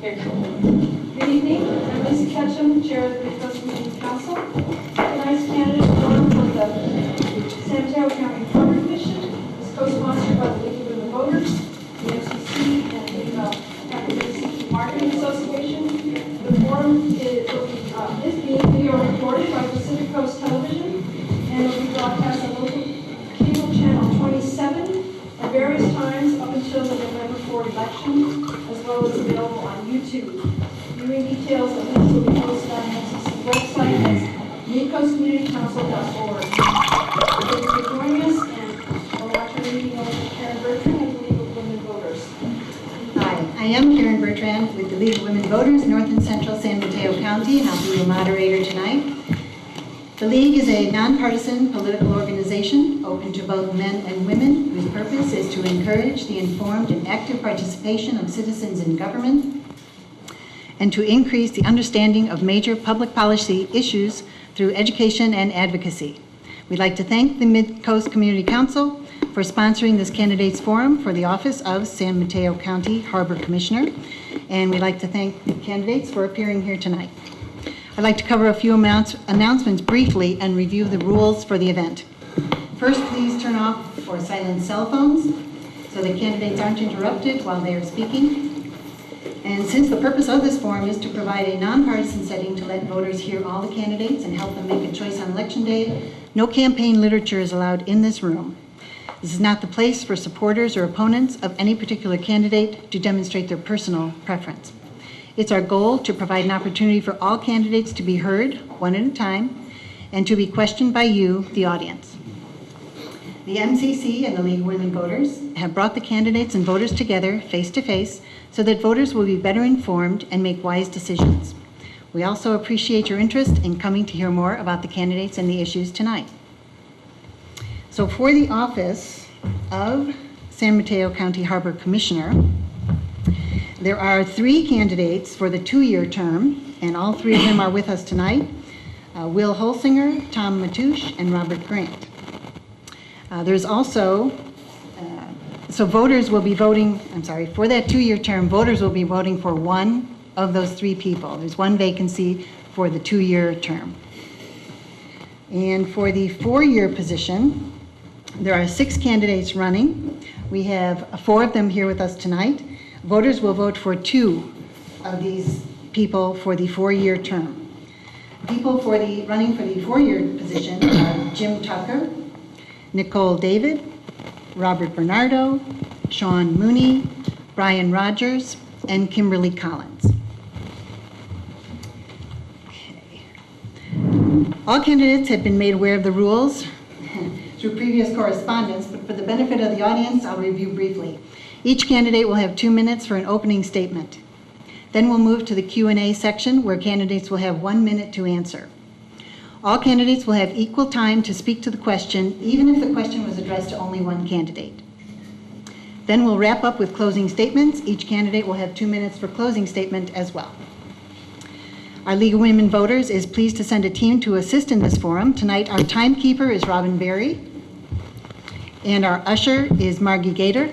Okay. Good evening. I'm Lisa Ketchum, Chair of the Midcoast Community Council. Tonight's candidate forum for the San Mateo County Harbor Commission is co-sponsored by the League of Women Voters, the MCC, and the MCC Marketing Association. The forum is being video recorded by Pacific Coast Television and will be broadcast on local cable channel 27 at various times up until the November 4 election, as well as available on YouTube. Viewing details and links will be posted on the MCC website at midcoastcommunitycouncil.org. Thank you for joining us, and I'll now turn the meeting over to Karen Bertrand of the League of Women Voters. Hi, I am Karen Bertrand with the League of Women Voters, North and Central San Mateo County, and I'll be your moderator tonight. The League is a nonpartisan political organization open to both men and women whose purpose is to encourage the informed and active participation of citizens in government and to increase the understanding of major public policy issues through education and advocacy. We'd like to thank the Midcoast Community Council for sponsoring this candidates forum for the office of San Mateo County Harbor Commissioner, and we'd like to thank the candidates for appearing here tonight. I'd like to cover a few announcements briefly and review the rules for the event. First, please turn off or silence cell phones so that candidates aren't interrupted while they are speaking. And since the purpose of this forum is to provide a nonpartisan setting to let voters hear all the candidates and help them make a choice on Election Day, no campaign literature is allowed in this room. This is not the place for supporters or opponents of any particular candidate to demonstrate their personal preference. It's our goal to provide an opportunity for all candidates to be heard, one at a time, and to be questioned by you, the audience. The MCC and the League of Women Voters have brought the candidates and voters together face-to-face so that voters will be better informed and make wise decisions. We also appreciate your interest in coming to hear more about the candidates and the issues tonight. So for the office of San Mateo County Harbor Commissioner, there are 3 candidates for the 2-year term, and all 3 of them are with us tonight. Will Holsinger, Tom Matoush, and Robert Grant. There's also, so voters will be voting, for that 2-year term, voters will be voting for one of those 3 people. There's 1 vacancy for the 2-year term. And for the 4-year position, there are 6 candidates running. We have 4 of them here with us tonight. Voters will vote for 2 of these people for the 4-year term. People running for the 4-year position are Jim Tucker, Nicole David, Robert Bernardo, Sean Mooney, Brian Rogers, and Kimberly Collins. Okay. All candidates have been made aware of the rules through previous correspondence, but for the benefit of the audience, I'll review briefly. Each candidate will have 2 minutes for an opening statement. Then we'll move to the Q&A section where candidates will have 1 minute to answer. All candidates will have equal time to speak to the question, even if the question was addressed to only one candidate. Then we'll wrap up with closing statements. Each candidate will have 2 minutes for closing statement as well. Our League of Women Voters is pleased to send a team to assist in this forum. Tonight, our timekeeper is Robin Berry, and our usher is Margie Gator.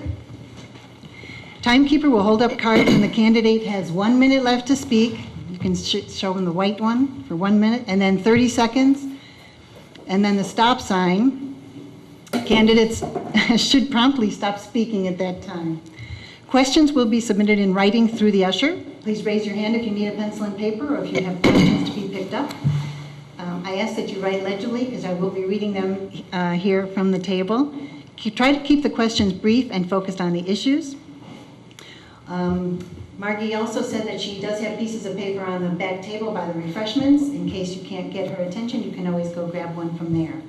Timekeeper will hold up cards when the candidate has 1 minute left to speak. You can show them the white one for 1 minute, and then 30 seconds, and then the stop sign. Candidates should promptly stop speaking at that time. Questions will be submitted in writing through the usher. Please raise your hand if you need a pencil and paper or if you have questions to be picked up. I ask that you write legibly because I will be reading them here from the table. Try to keep the questions brief and focused on the issues. Margie also said that she does have pieces of paper on the back table by the refreshments. In case you can't get her attention, you can always go grab one from there.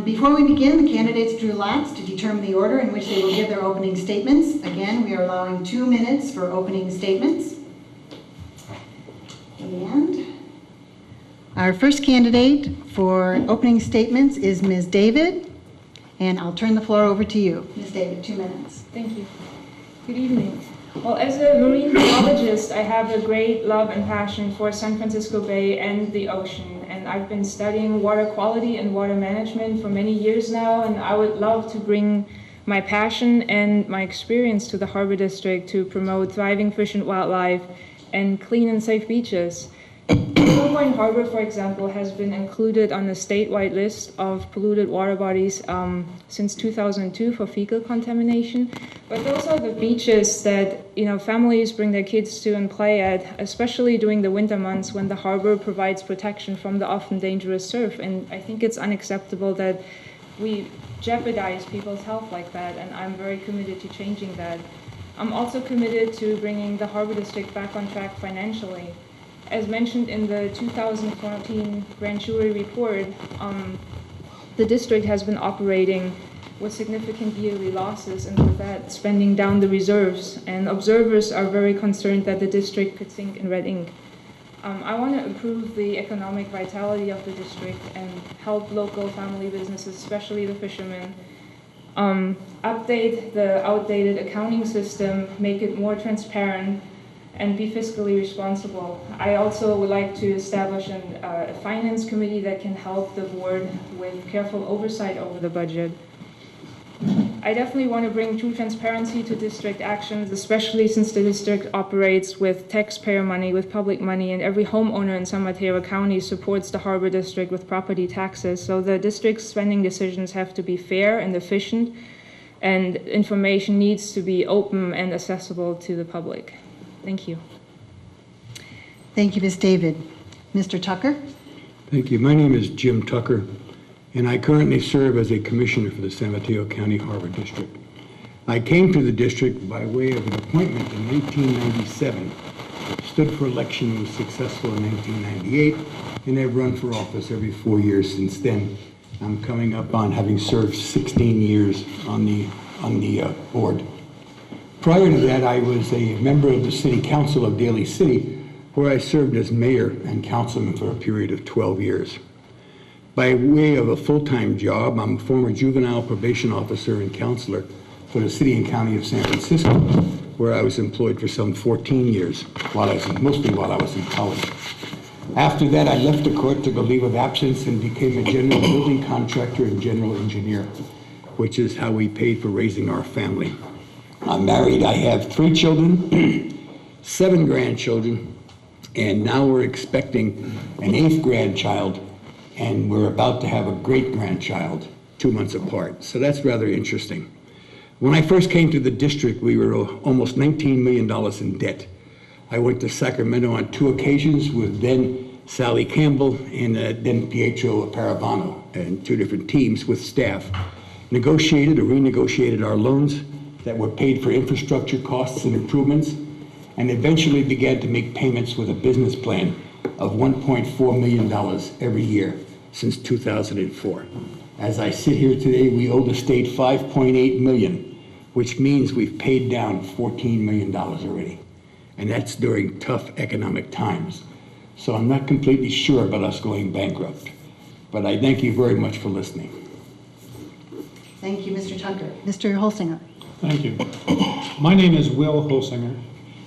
Before we begin, the candidates drew lots to determine the order in which they will give their opening statements. Again, we are allowing 2 minutes for opening statements. And our first candidate for opening statements is Ms. David, and I'll turn the floor over to you. Ms. David, 2 minutes. Thank you. Good evening. Well, as a marine biologist, I have a great love and passion for San Francisco Bay and the ocean. And I've been studying water quality and water management for many years now, and I would love to bring my passion and my experience to the Harbor District to promote thriving fish and wildlife and clean and safe beaches. Point Harbor, for example, has been included on the statewide list of polluted water bodies since 2002 for fecal contamination. But those are the beaches that families bring their kids to and play at, especially during the winter months when the harbor provides protection from the often dangerous surf. And I think it's unacceptable that we jeopardize people's health like that, and I'm very committed to changing that. I'm also committed to bringing the Harbor District back on track financially. As mentioned in the 2014 grand jury report, the district has been operating with significant yearly losses, and with that, spending down the reserves. And observers are very concerned that the district could sink in red ink. I want to improve the economic vitality of the district and help local family businesses, especially the fishermen. Update the outdated accounting system, make it more transparent, and be fiscally responsible. I also would like to establish a finance committee that can help the board with careful oversight over the budget. I definitely want to bring true transparency to district actions, especially since the district operates with taxpayer money, with public money, and every homeowner in San Mateo County supports the Harbor District with property taxes. So the district's spending decisions have to be fair and efficient, and information needs to be open and accessible to the public. Thank you. Thank you, Ms. David. Mr. Tucker? Thank you. My name is Jim Tucker, and I currently serve as a commissioner for the San Mateo County Harbor District. I came to the district by way of an appointment in 1997, stood for election and was successful in 1998, and I've run for office every 4 years since then. I'm coming up on having served 16 years on the board. Prior to that, I was a member of the City Council of Daly City, where I served as mayor and councilman for a period of 12 years. By way of a full-time job, I'm a former juvenile probation officer and counselor for the City and County of San Francisco, where I was employed for some 14 years, mostly while I was in college. After that, I left the court, took a leave of absence, and became a general building contractor and general engineer, which is how we paid for raising our family. I'm married. I have 3 children, 7 grandchildren, and now we're expecting an 8th grandchild, and we're about to have a great-grandchild 2 months apart. So that's rather interesting. When I first came to the district, we were almost $19 million in debt. I went to Sacramento on 2 occasions with then Sally Campbell and then Pietro Paravano, and 2 different teams with staff. Negotiated or renegotiated our loans that were paid for infrastructure costs and improvements, and eventually began to make payments with a business plan of $1.4 million every year since 2004. As I sit here today, we owe the state $5.8 million, which means we've paid down $14 million already. And that's during tough economic times. So I'm not completely sure about us going bankrupt. But I thank you very much for listening. Thank you, Mr. Tucker. Mr. Holsinger? Thank you. My name is Will Holsinger,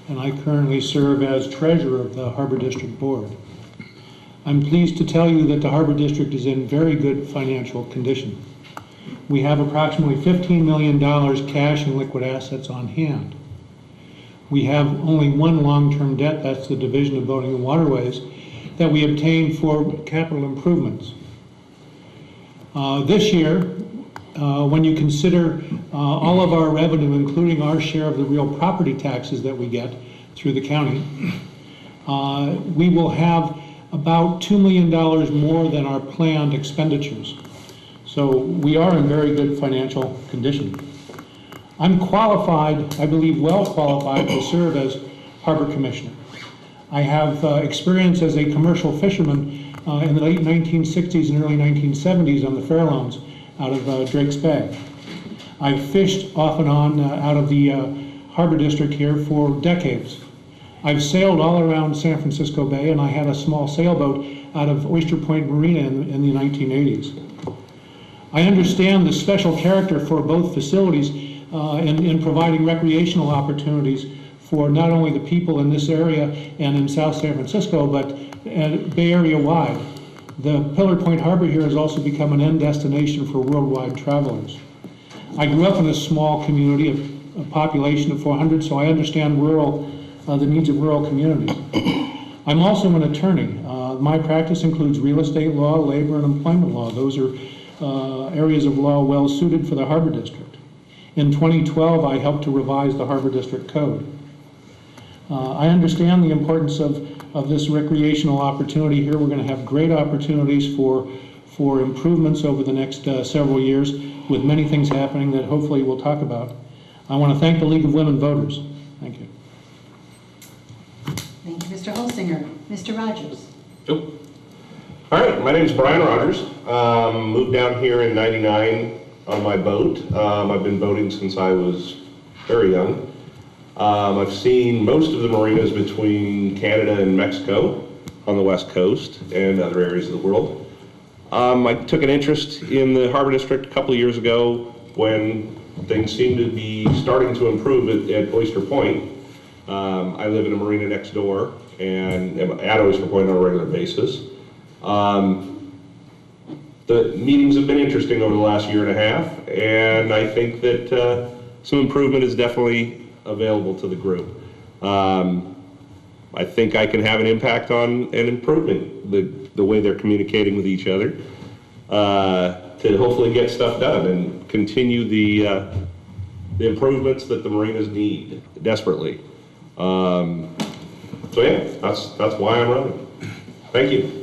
and I currently serve as treasurer of the Harbor District Board. I'm pleased to tell you that the Harbor District is in very good financial condition. We have approximately $15 million cash and liquid assets on hand. We have only one long-term debt, that's the Division of Boating and Waterways, that we obtained for capital improvements. This year, when you consider all of our revenue, including our share of the real property taxes that we get through the county, we will have about $2 million more than our planned expenditures. So we are in very good financial condition. I'm qualified, I believe well qualified, to serve as Harbor Commissioner. I have experience as a commercial fisherman in the late 1960s and early 1970s on the Farallones out of Drake's Bay. I've fished off and on out of the Harbor District here for decades. I've sailed all around San Francisco Bay, and I had a small sailboat out of Oyster Point Marina in the 1980s. I understand the special character for both facilities in providing recreational opportunities for not only the people in this area and in South San Francisco, but Bay Area wide. The Pillar Point Harbor here has also become an end destination for worldwide travelers. I grew up in a small community of a population of 400, so I understand the needs of rural communities. I'm also an attorney. My practice includes real estate law, labor, and employment law. Those are areas of law well suited for the Harbor District. In 2012, I helped to revise the Harbor District Code. I understand the importance of this recreational opportunity here. We're going to have great opportunities for improvements over the next several years, with many things happening that hopefully we'll talk about. I want to thank the League of Women Voters. Thank you. Thank you, Mr. Holsinger. Mr. Rogers. All right, my name is Brian Rogers. Moved down here in '99 on my boat. I've been boating since I was very young. I've seen most of the marinas between Canada and Mexico on the West Coast and other areas of the world. I took an interest in the Harbor District a couple of years ago when things seemed to be starting to improve at Oyster Point. I live in a marina next door and am at Oyster Point on a regular basis. The meetings have been interesting over the last year and a half, and I think that some improvement is definitely available to the group. I think I can have an impact on an improvement, the way they're communicating with each other, to hopefully get stuff done and continue the improvements that the marinas need desperately. So yeah, that's why I'm running. Thank you.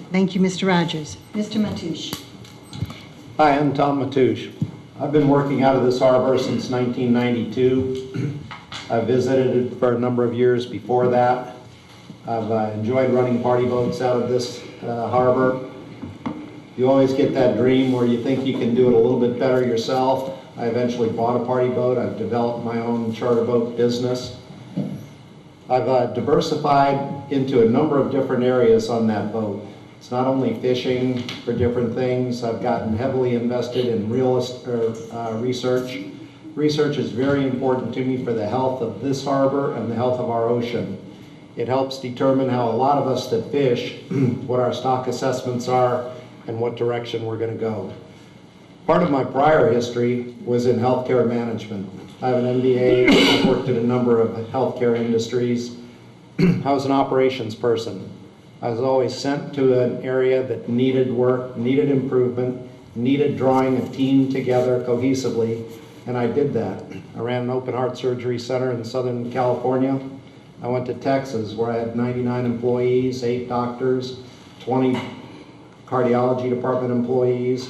Thank you, Mr. Rogers. Mr. Matoush. Hi, I'm Tom Matoush. I've been working out of this harbor since 1992. I visited it for a number of years before that. I've enjoyed running party boats out of this harbor. You always get that dream where you think you can do it a little bit better yourself. I eventually bought a party boat. I've developed my own charter boat business. I've diversified into a number of different areas on that boat. It's not only fishing for different things. I've gotten heavily invested in research. Research is very important to me for the health of this harbor and the health of our ocean. It helps determine how a lot of us that fish, what our stock assessments are and what direction we're going to go. Part of my prior history was in healthcare management. I have an MBA, I've worked in a number of healthcare industries. I was an operations person. I was always sent to an area that needed work, needed improvement, needed drawing a team together cohesively, and I did that. I ran an open heart surgery center in Southern California. I went to Texas where I had 99 employees, 8 doctors, 20 cardiology department employees,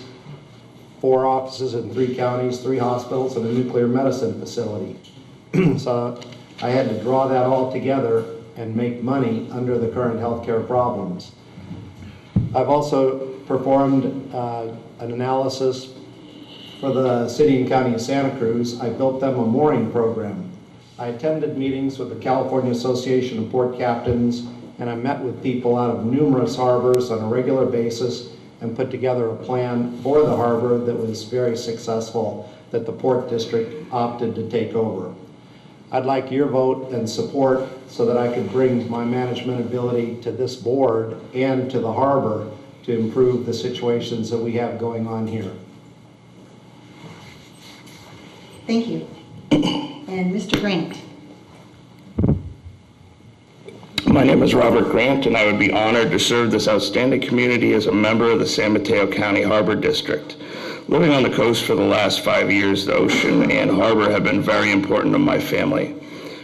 4 offices in 3 counties, 3 hospitals, and a nuclear medicine facility. So I had to draw that all together and make money under the current healthcare problems. I've also performed an analysis for the City and County of Santa Cruz. I built them a mooring program. I attended meetings with the California Association of Port Captains, and I met with people out of numerous harbors on a regular basis and put together a plan for the harbor that was very successful, that the Port District opted to take over. I'd like your vote and support so that I could bring my management ability to this board and to the harbor to improve the situations that we have going on here. Thank you. And Mr. Grant. My name is Robert Grant, and I would be honored to serve this outstanding community as a member of the San Mateo County Harbor District. Living on the coast for the last 5 years, the ocean and harbor have been very important to my family.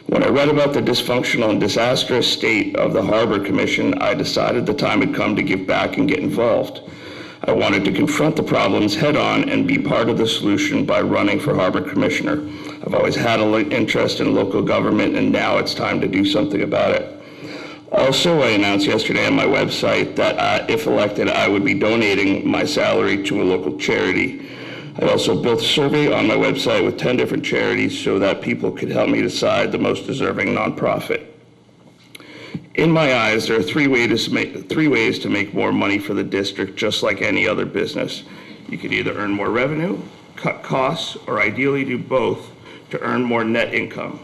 When I read about the dysfunctional and disastrous state of the Harbor Commission, I decided the time had come to give back and get involved. I wanted to confront the problems head-on and be part of the solution by running for Harbor Commissioner. I've always had an interest in local government, and now it's time to do something about it. Also, I announced yesterday on my website that if elected, I would be donating my salary to a local charity. I also built a survey on my website with 10 different charities so that people could help me decide the most deserving nonprofit. In my eyes, there are three ways to make more money for the district, just like any other business. You could either earn more revenue, cut costs, or ideally do both to earn more net income.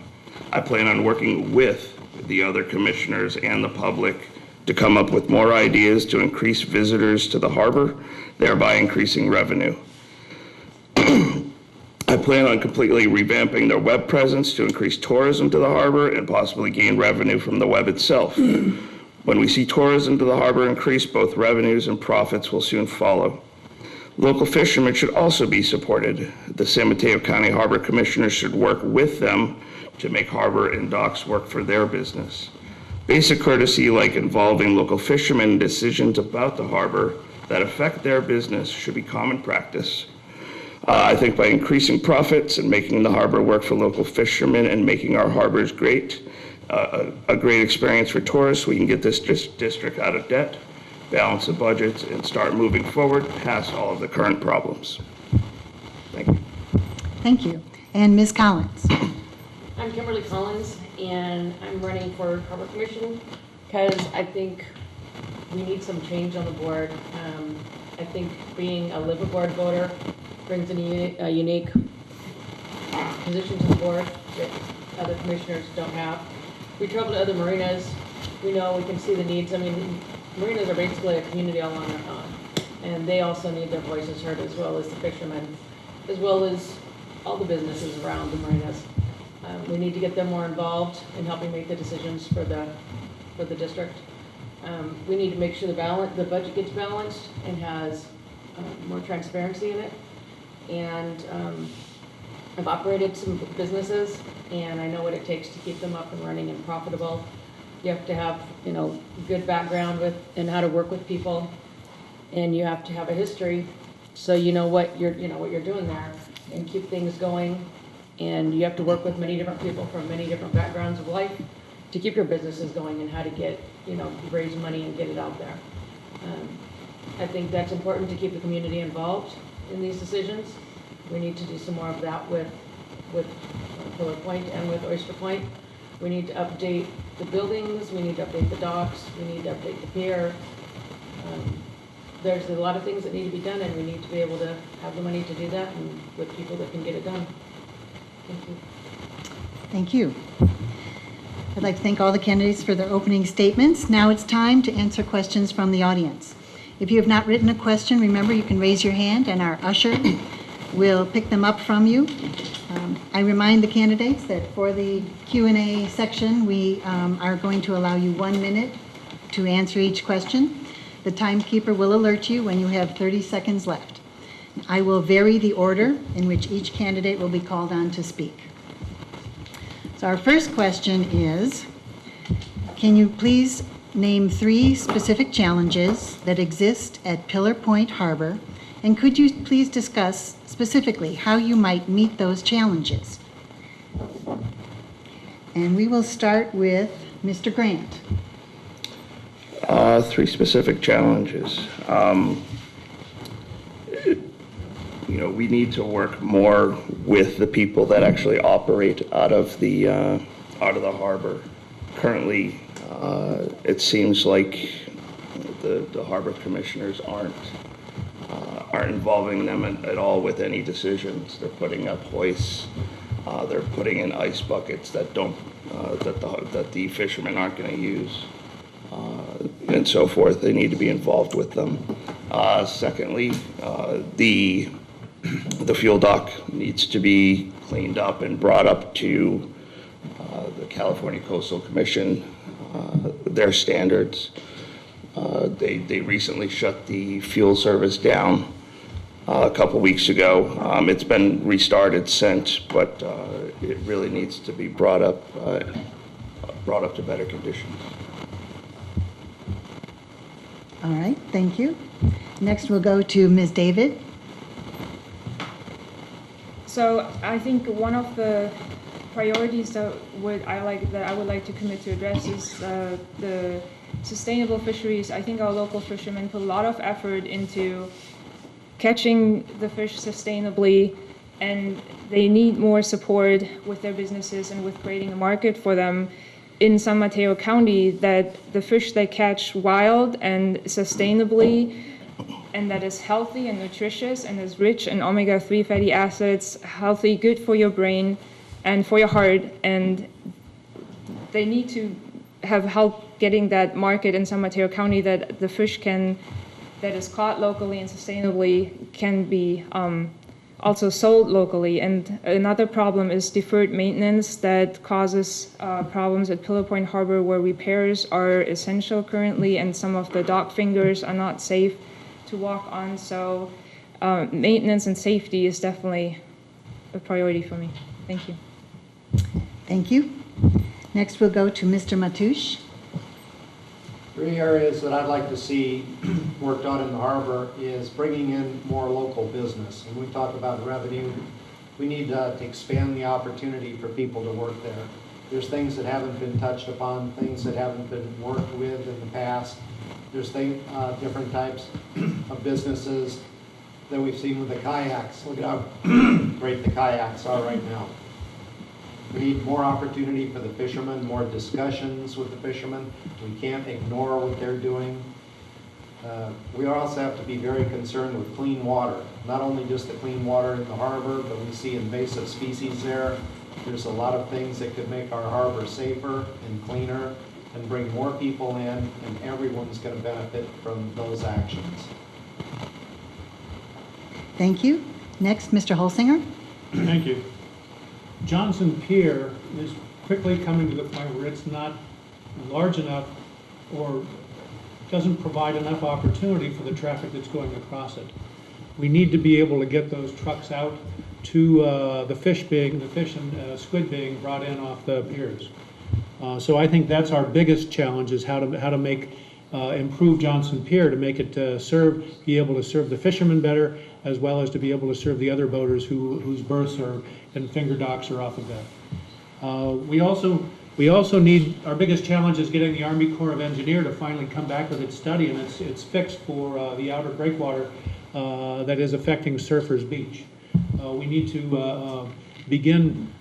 I plan on working with the other commissioners and the public to come up with more ideas to increase visitors to the harbor, thereby increasing revenue. plan on completely revamping their web presence to increase tourism to the harbor and possibly gain revenue from the web itself. When we see tourism to the harbor increase, both revenues and profits will soon follow. Local fishermen should also be supported. The San Mateo County Harbor Commissioners should work with them to make harbor and docks work for their business. Basic courtesy like involving local fishermen in decisions about the harbor that affect their business should be common practice. I think by increasing profits and making the harbor work for local fishermen and making our harbors great, a great experience for tourists, we can get this district out of debt, balance the budgets, and start moving forward past all of the current problems. Thank you. Thank you. And Ms. Collins. I'm Kimberly Collins, and I'm running for Harbor Commission because I think we need some change on the board. I think being a liveaboard voter brings a unique position to the board that other commissioners don't have. We travel to other marinas. We know we can see the needs. I mean, marinas are basically a community all on their own, and they also need their voices heard, as well as the fishermen, as well as all the businesses around the marinas. We need to get them more involved in helping make the decisions for the district. We need to make sure the budget gets balanced and has more transparency in it. And I've operated some businesses, and I know what it takes to keep them up and running and profitable. You have to have, good background and how to work with people, and you have to have a history, so you know what you're doing there, and keep things going. And you have to work with many different people from many different backgrounds of life to keep your businesses going and how to get, raise money and get it out there. I think that's important to keep the community involved in these decisions. We need to do some more of that with Pillar Point and with Oyster Point. We need to update the buildings, we need to update the docks, we need to update the pier. There's a lot of things that need to be done, and we need to be able to have the money to do that and with people that can get it done. Thank you. Thank you. I'd like to thank all the candidates for their opening statements. Now it's time to answer questions from the audience. If you have not written a question, remember you can raise your hand and our usher will pick them up from you. I remind the candidates that for the Q&A section, we are going to allow you 1 minute to answer each question. The timekeeper will alert you when you have 30 seconds left. I will vary the order in which each candidate will be called on to speak. So our first question is, can you please name 3 specific challenges that exist at Pillar Point Harbor, and could you please discuss specifically how you might meet those challenges? And we will start with Mr. Grant. 3 specific challenges. We need to work more with the people that actually operate out of the harbor. Currently, it seems like the harbor commissioners aren't involving them at all with any decisions. They're putting up hoists, they're putting in ice buckets that the fishermen aren't going to use, and so forth. They need to be involved with them. Secondly, the fuel dock needs to be cleaned up and brought up to the California Coastal Commission, their standards. They recently shut the fuel service down a couple weeks ago. It's been restarted since, but it really needs to be brought up to better conditions. All right, thank you. Next we'll go to Ms. David. So I think one of the priorities that I would like to commit to address is the sustainable fisheries. I think our local fishermen put a lot of effort into catching the fish sustainably, and they need more support with their businesses and with creating a market for them in San Mateo County, that the fish they catch wild and sustainably, and that is healthy and nutritious and is rich in omega-3 fatty acids, healthy, good for your brain and for your heart, and they need to have help getting that market in San Mateo County, that the fish that is caught locally and sustainably can be also sold locally. And another problem is deferred maintenance that causes problems at Pillow Point Harbor, where repairs are essential currently and some of the dock fingers are not safe to walk on. So maintenance and safety is definitely a priority for me. Thank you. Thank you. Next, we'll go to Mr. Matoush. 3 areas that I'd like to see worked on in the harbor is bringing in more local business. And we talk about revenue. We need to expand the opportunity for people to work there. There's things that haven't been touched upon, things that haven't been worked with in the past. There's different types of businesses that we've seen with the kayaks. Look at how great the kayaks are right now. We need more opportunity for the fishermen, more discussions with the fishermen. We can't ignore what they're doing. We also have to be very concerned with clean water. Not only just the clean water in the harbor, but we see invasive species there. There's a lot of things that could make our harbor safer and cleaner and bring more people in, and everyone's going to benefit from those actions. Thank you. Next, Mr. Holsinger. Thank you. Johnson Pier is quickly coming to the point where it's not large enough or doesn't provide enough opportunity for the traffic that's going across it. We need to be able to get those trucks out to the fish and squid being brought in off the piers. So I think that's our biggest challenge, is how to make improve Johnson Pier to make it be able to serve the fishermen better, as well as to be able to serve the other boaters whose berths and finger docks are off of that. We also need, our biggest challenge is getting the Army Corps of Engineers to finally come back with its study and its fix for the outer breakwater that is affecting Surfers Beach. We need to begin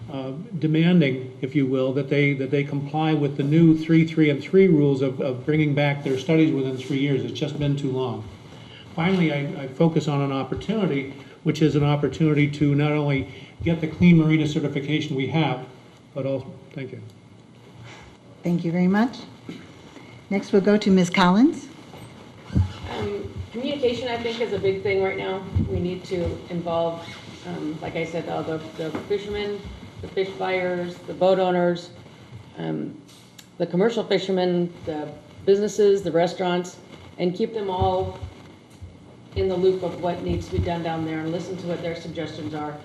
demanding, if you will, that they comply with the new 3, 3, and 3 rules of bringing back their studies within 3 years. It's just been too long. Finally, I focus on an opportunity, which is an opportunity to not only get the Clean Marina certification we have, but also, thank you. Thank you very much. Next, we'll go to Ms. Collins. Communication, I think, is a big thing right now. We need to involve, like I said, the fishermen, the fish buyers, the boat owners, the commercial fishermen, the businesses, the restaurants, and keep them all in the loop of what needs to be done down there, and listen to what their suggestions are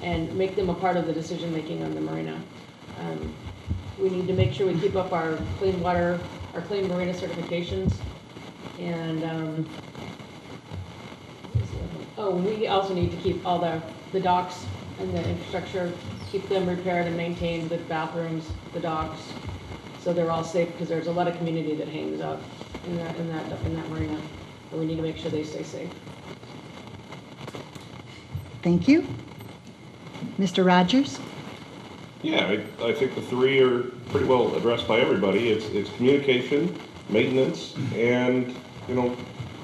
and make them a part of the decision making on the marina. We need to make sure we keep up our clean water, our clean marina certifications, and we also need to keep all the docks and the infrastructure, keep them repaired and maintained, the bathrooms, the docks, so they're all safe, because there's a lot of community that hangs out in that marina, and we need to make sure they stay safe. Thank you. Mr. Rogers. Yeah, I think the 3 are pretty well addressed by everybody. It's communication, maintenance, and,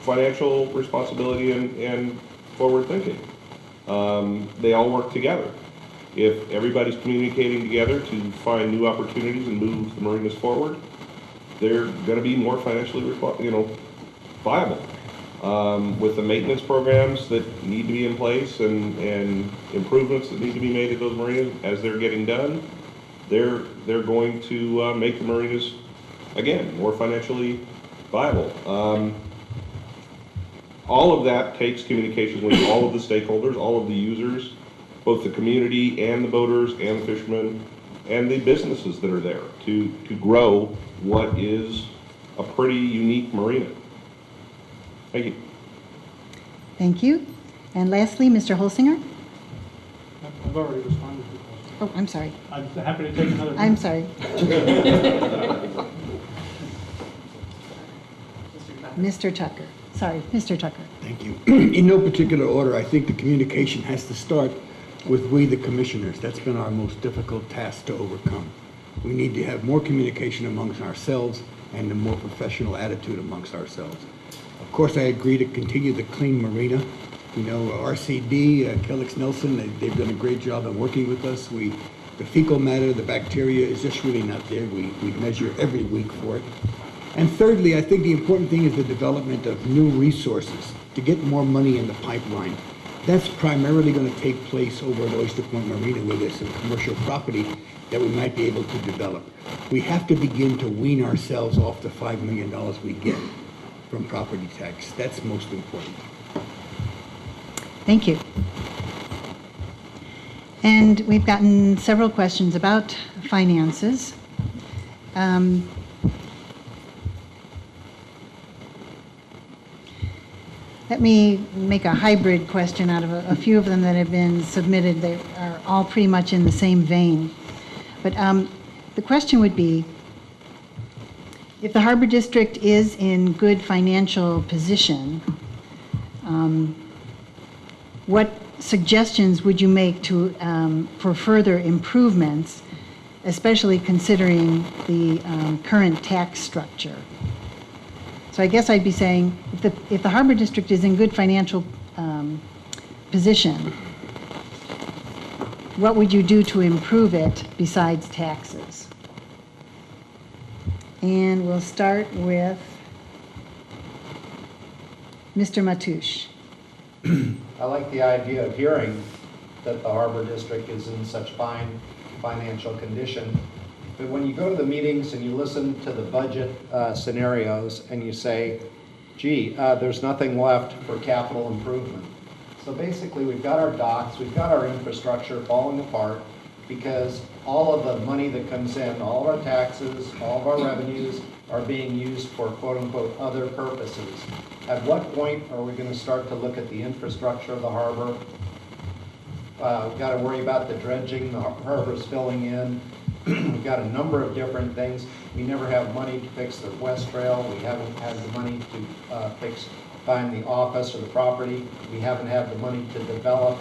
financial responsibility and forward thinking. They all work together. If everybody's communicating together to find new opportunities and move the marinas forward, they're going to be more financially viable. With the maintenance programs that need to be in place and improvements that need to be made at those marinas as they're getting done, they're going to make the marinas, again, more financially viable. All of that takes communications with all of the stakeholders, all of the users, both the community and the boaters and the fishermen and the businesses that are there to grow what is a pretty unique marina. Thank you. Thank you. And lastly, Mr. Holsinger. I've already responded to the question. Oh, I'm sorry. I'm happy to take another. I'm sorry. Mr. Tucker. Sorry, Mr. Tucker. Thank you. In no particular order, I think the communication has to start with we, the commissioners. That's been our most difficult task to overcome. We need to have more communication amongst ourselves and a more professional attitude amongst ourselves. Of course, I agree to continue the clean marina. RCD, Kellix Nelson, they've done a great job of working with us. The fecal matter, the bacteria is just really not there. We measure every week for it. And thirdly, I think the important thing is the development of new resources to get more money in the pipeline. That's primarily going to take place over at Oyster Point Marina, where there's some commercial property that we might be able to develop. We have to begin to wean ourselves off the $5 million we get from property tax. That's most important. Thank you. And we've gotten several questions about finances. Let me make a hybrid question out of a few of them that have been submitted. They are all pretty much in the same vein. But the question would be, if the Harbor District is in good financial position, what suggestions would you make to for further improvements, especially considering the current tax structure? So I guess I'd be saying, if the Harbor District is in good financial position, what would you do to improve it besides taxes? And we'll start with Mr. Mateusz. I like the idea of hearing that the Harbor District is in such fine financial condition. But when you go to the meetings and you listen to the budget scenarios and you say, gee, there's nothing left for capital improvement. So basically we've got our docks, we've got our infrastructure falling apart because all of the money that comes in, all of our taxes, all of our revenues are being used for quote unquote other purposes. At what point are we going to start to look at the infrastructure of the harbor? We've got to worry about the dredging, the harbor's filling in. We've got a number of different things. We never have money to fix the West Trail. We haven't had the money to find the office or the property. We haven't had the money to develop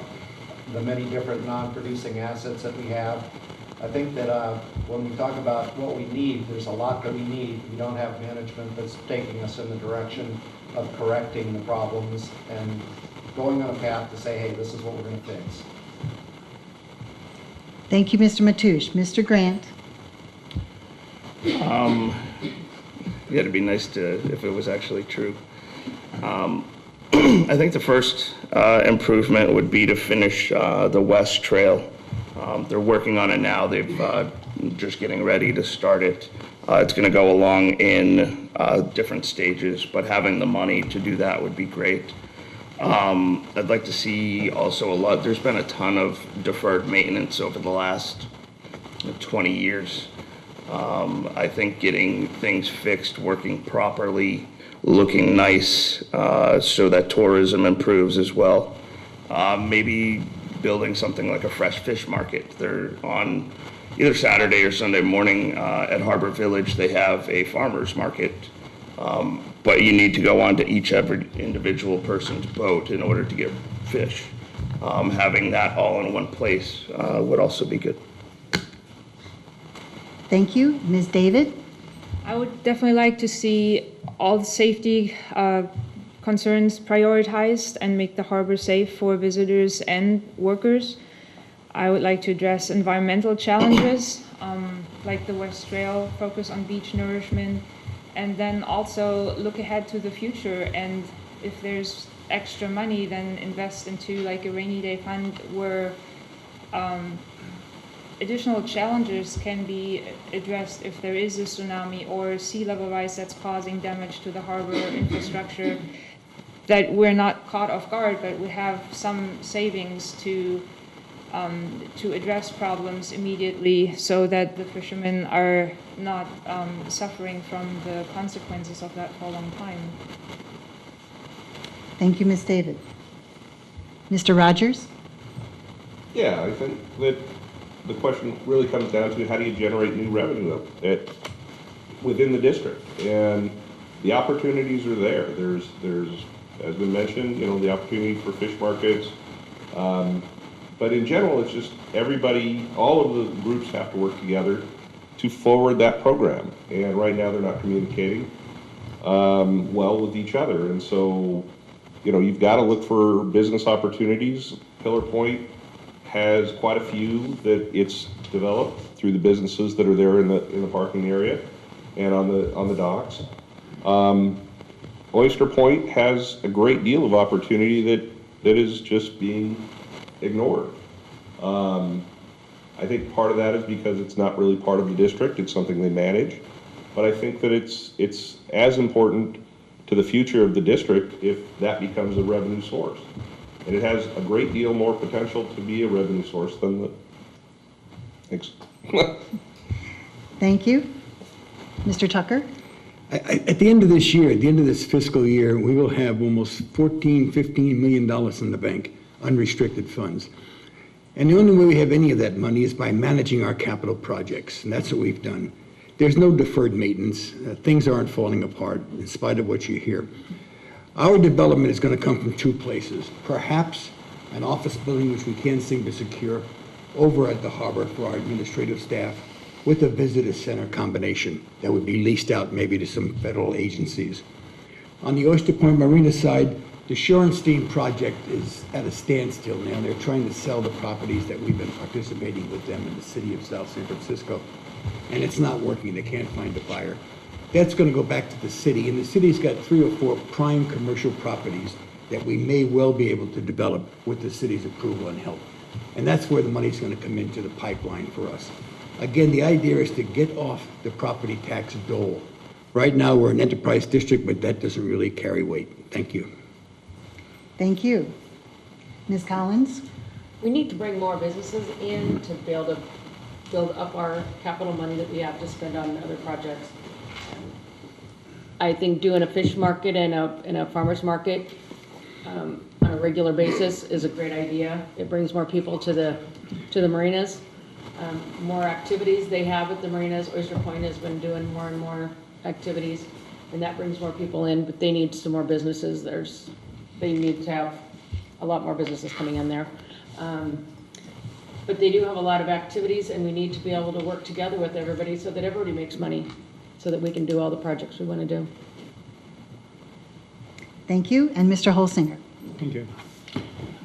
the many different non-producing assets that we have. I think that when we talk about what we need, there's a lot that we need. We don't have management that's taking us in the direction of correcting the problems and going on a path to say, hey, this is what we're going to fix. Thank you, Mr. Mateusz. Mr. Grant. Yeah, it'd be nice if it was actually true. I think the first improvement would be to finish the West Trail. They're working on it now. They've just getting ready to start it. It's going to go along in different stages, but having the money to do that would be great. I'd like to see also there's been a ton of deferred maintenance over the last 20 years. I think getting things fixed, working properly, looking nice, so that tourism improves as well. Maybe building something like a fresh fish market. They're on either Saturday or Sunday morning at Harbor Village. They have a farmer's market. But you need to go onto every individual person's boat in order to get fish. Having that all in one place would also be good. Thank you. Ms. David? I would definitely like to see all the safety concerns prioritized and make the harbor safe for visitors and workers. I would like to address environmental challenges, like the West Trail, focus on beach nourishment, and then also look ahead to the future, and if there's extra money, then invest into like a rainy day fund where additional challenges can be addressed if there is a tsunami or sea level rise that's causing damage to the harbor infrastructure, that we're not caught off guard, but we have some savings to address problems immediately so that the fishermen are not suffering from the consequences of that for a long time. Thank you, Ms. David. Mr. Rogers? Yeah, I think that the question really comes down to how do you generate new revenue within the district? And the opportunities are there. There's as been mentioned, the opportunity for fish markets. But in general, it's just everybody, all of the groups have to work together to forward that program. And right now they're not communicating well with each other. And so, you've got to look for business opportunities. Pillar Point has quite a few that it's developed through the businesses that are there in the parking area and on the docks. Oyster Point has a great deal of opportunity that that is just being ignored. I think part of that is because it's not really part of the district, it's something they manage. But I think that it's as important to the future of the district if that becomes a revenue source. And it has a great deal more potential to be a revenue source than the, thanks. Thank you. Mr. Tucker? At the end of this year, at the end of this fiscal year, we will have almost $15 million in the bank, unrestricted funds. And the only way we have any of that money is by managing our capital projects, and that's what we've done. There's no deferred maintenance. Things aren't falling apart, in spite of what you hear. Our development is going to come from two places. Perhaps an office building, which we can seem to secure, over at the harbor for our administrative staff, with a visitor center combination that would be leased out maybe to some federal agencies. On the Oyster Point Marina side, the Shorenstein project is at a standstill now. They're trying to sell the properties that we've been participating with them in the city of South San Francisco, and it's not working. They can't find a buyer. That's going to go back to the city, and the city's got 3 or 4 prime commercial properties that we may well be able to develop with the city's approval and help. And that's where the money's going to come into the pipeline for us. Again, the idea is to get off the property tax dole. Right now, we're an enterprise district, but that doesn't really carry weight. Thank you. Thank you. Ms. Collins? We need to bring more businesses in to be able to build up our capital money that we have to spend on other projects. I think doing a fish market and a farmer's market on a regular basis is a great idea. It brings more people to the marinas. More activities they have at the marinas. Oyster Point has been doing more and more activities, and that brings more people in, but they need some more businesses. They need to have a lot more businesses coming in there. But they do have a lot of activities, and we need to be able to work together with everybody so that everybody makes money, so that we can do all the projects we want to do. Thank you. And Mr. Holsinger? Thank you.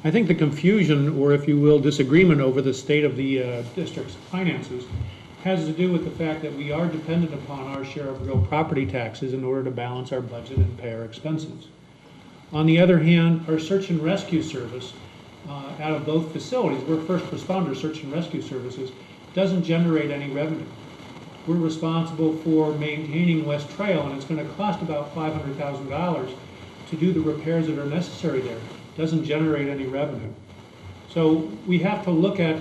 I think the confusion, or if you will, disagreement over the state of the district's finances has to do with the fact that we are dependent upon our share of real property taxes in order to balance our budget and pay our expenses. On the other hand, our search and rescue service out of both facilities, we're first responder search and rescue services, doesn't generate any revenue. We're responsible for maintaining West Trail, and it's going to cost about $500,000 to do the repairs that are necessary there. Doesn't generate any revenue. So we have to look at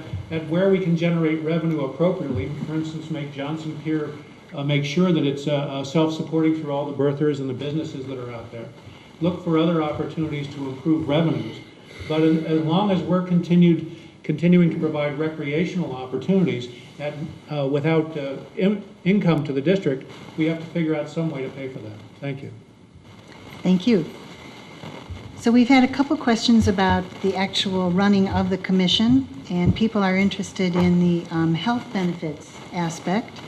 where we can generate revenue appropriately. For instance, make Johnson Pier make sure that it's self-supporting through all the berthers and the businesses that are out there. Look for other opportunities to improve revenues. But as long as we're continuing to provide recreational opportunities without income to the district, we have to figure out some way to pay for that. Thank you. Thank you. So we've had a couple questions about the actual running of the commission, and people are interested in the health benefits aspect.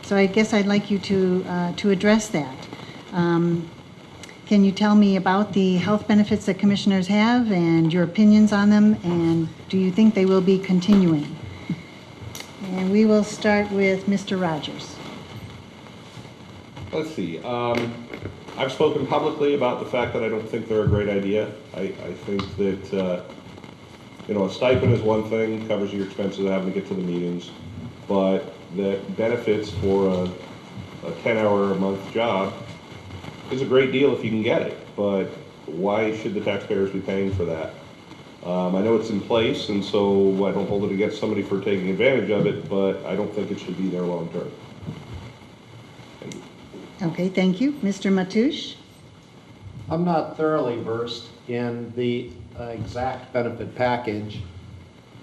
So I guess I'd like you to address that. Can you tell me about the health benefits that commissioners have and your opinions on them, and do you think they will be continuing? And we will start with Mr. Rogers. Let's see. I've spoken publicly about the fact that I don't think they're a great idea. I think that, a stipend is one thing, covers your expenses of having to get to the meetings, but that benefits for a 10-hour-a-month job is a great deal if you can get it, but why should the taxpayers be paying for that? I know it's in place, and so I don't hold it against somebody for taking advantage of it, but I don't think it should be there long term. Okay, thank you. Mr. Matoush? I'm not thoroughly versed in the exact benefit package.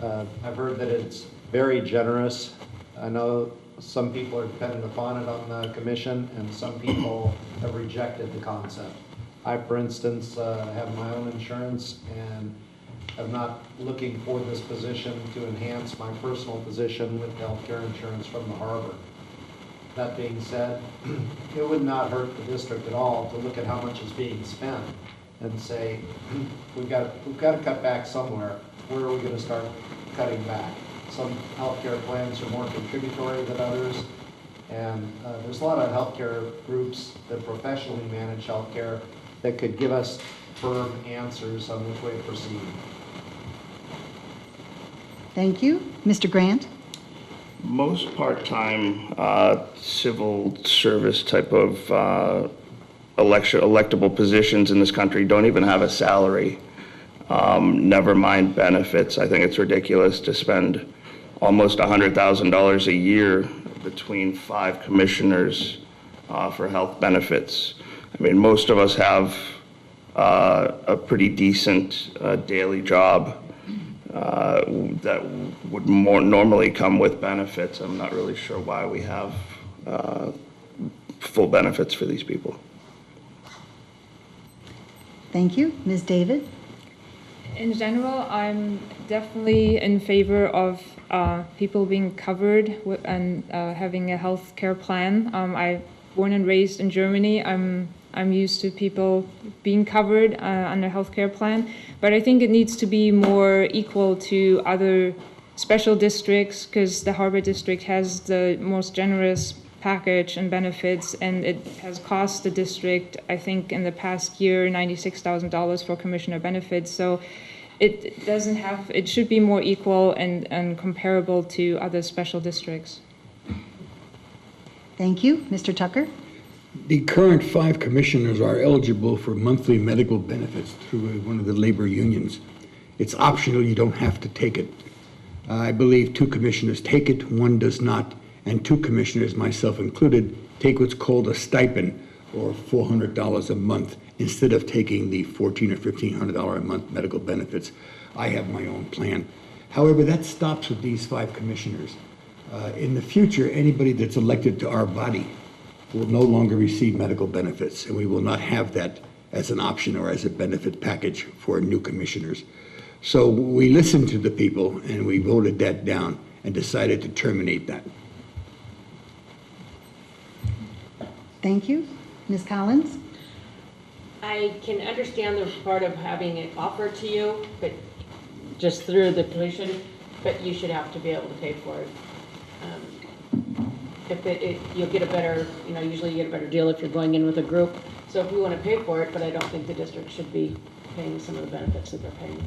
I've heard that it's very generous. I know some people are dependent upon it on the commission, and some people have rejected the concept. I, for instance, have my own insurance and am not looking for this position to enhance my personal position with healthcare insurance from the harbor. That being said, it would not hurt the district at all to look at how much is being spent and say, we've got to cut back somewhere. Where are we going to start cutting back? Some healthcare plans are more contributory than others, and there's a lot of healthcare groups that professionally manage healthcare that could give us firm answers on which way to proceed. Thank you. Mr. Grant? Most part-time civil service type of electable positions in this country don't even have a salary, never mind benefits. I think it's ridiculous to spend almost $100,000 a year between 5 commissioners for health benefits. I mean, most of us have a pretty decent daily job that would more normally come with benefits. I'm not really sure why we have full benefits for these people. Thank you. Ms. David? In general, I'm definitely in favor of people being covered and having a health care plan. I born and raised in Germany. I'm used to people being covered under a health care plan, but I think it needs to be more equal to other special districts because the Harbor District has the most generous package and benefits, and it has cost the district, I think, in the past year, $96,000 for commissioner benefits. So it should be more equal and comparable to other special districts. Thank you. Mr. Tucker? The current 5 commissioners are eligible for monthly medical benefits through one of the labor unions. It's optional, you don't have to take it. I believe 2 commissioners take it, 1 does not, and 2 commissioners, myself included, take what's called a stipend, or $400 a month, instead of taking the $1,400 or $1,500 a month medical benefits. I have my own plan. However, that stops with these 5 commissioners. In the future, anybody that's elected to our body will no longer receive medical benefits, and we will not have that as an option or as a benefit package for new commissioners. So we listened to the people, and we voted that down and decided to terminate that. Thank you. Ms. Collins? I can understand the part of having it offered to you, but just through the commission, but you should have to be able to pay for it. You'll get a better, usually you get a better deal if you're going in with a group. So if we want to pay for it, but I don't think the district should be paying some of the benefits that they're paying.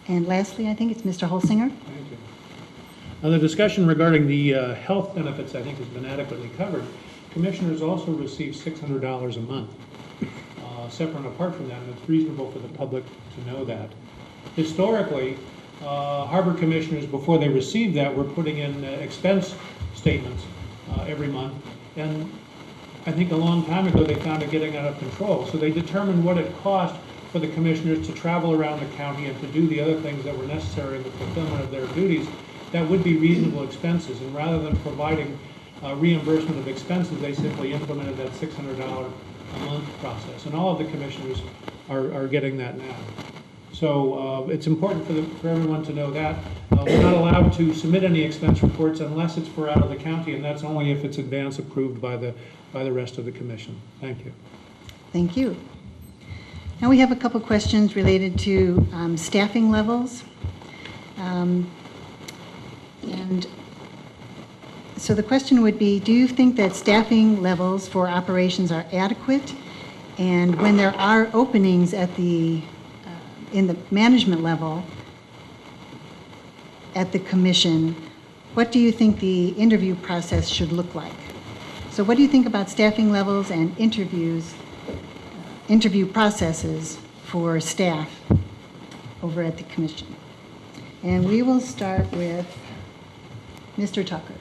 And lastly, I think it's Mr. Holsinger. Thank you. Now, the discussion regarding the health benefits, I think, has been adequately covered. Commissioners also receive $600 a month. Separate and apart from that, and it's reasonable for the public to know that. Historically, harbor commissioners, before they received that, were putting in expense statements every month. And I think a long time ago, they found it getting out of control. So they determined what it cost for the commissioners to travel around the county and to do the other things that were necessary in the fulfillment of their duties that would be reasonable expenses. And rather than providing reimbursement of expenses, they simply implemented that $600 a month process. And all of the commissioners are getting that now. So it's important for everyone to know that. We're not allowed to submit any expense reports unless it's for out of the county, and that's only if it's advance approved by the rest of the commission. Thank you. Thank you. Now we have a couple questions related to staffing levels. And so the question would be, do you think that staffing levels for operations are adequate? And when there are openings at in the management level at the commission, what do you think the interview process should look like? So what do you think about staffing levels and interview processes for staff over at the commission? And we will start with Mr. Tucker.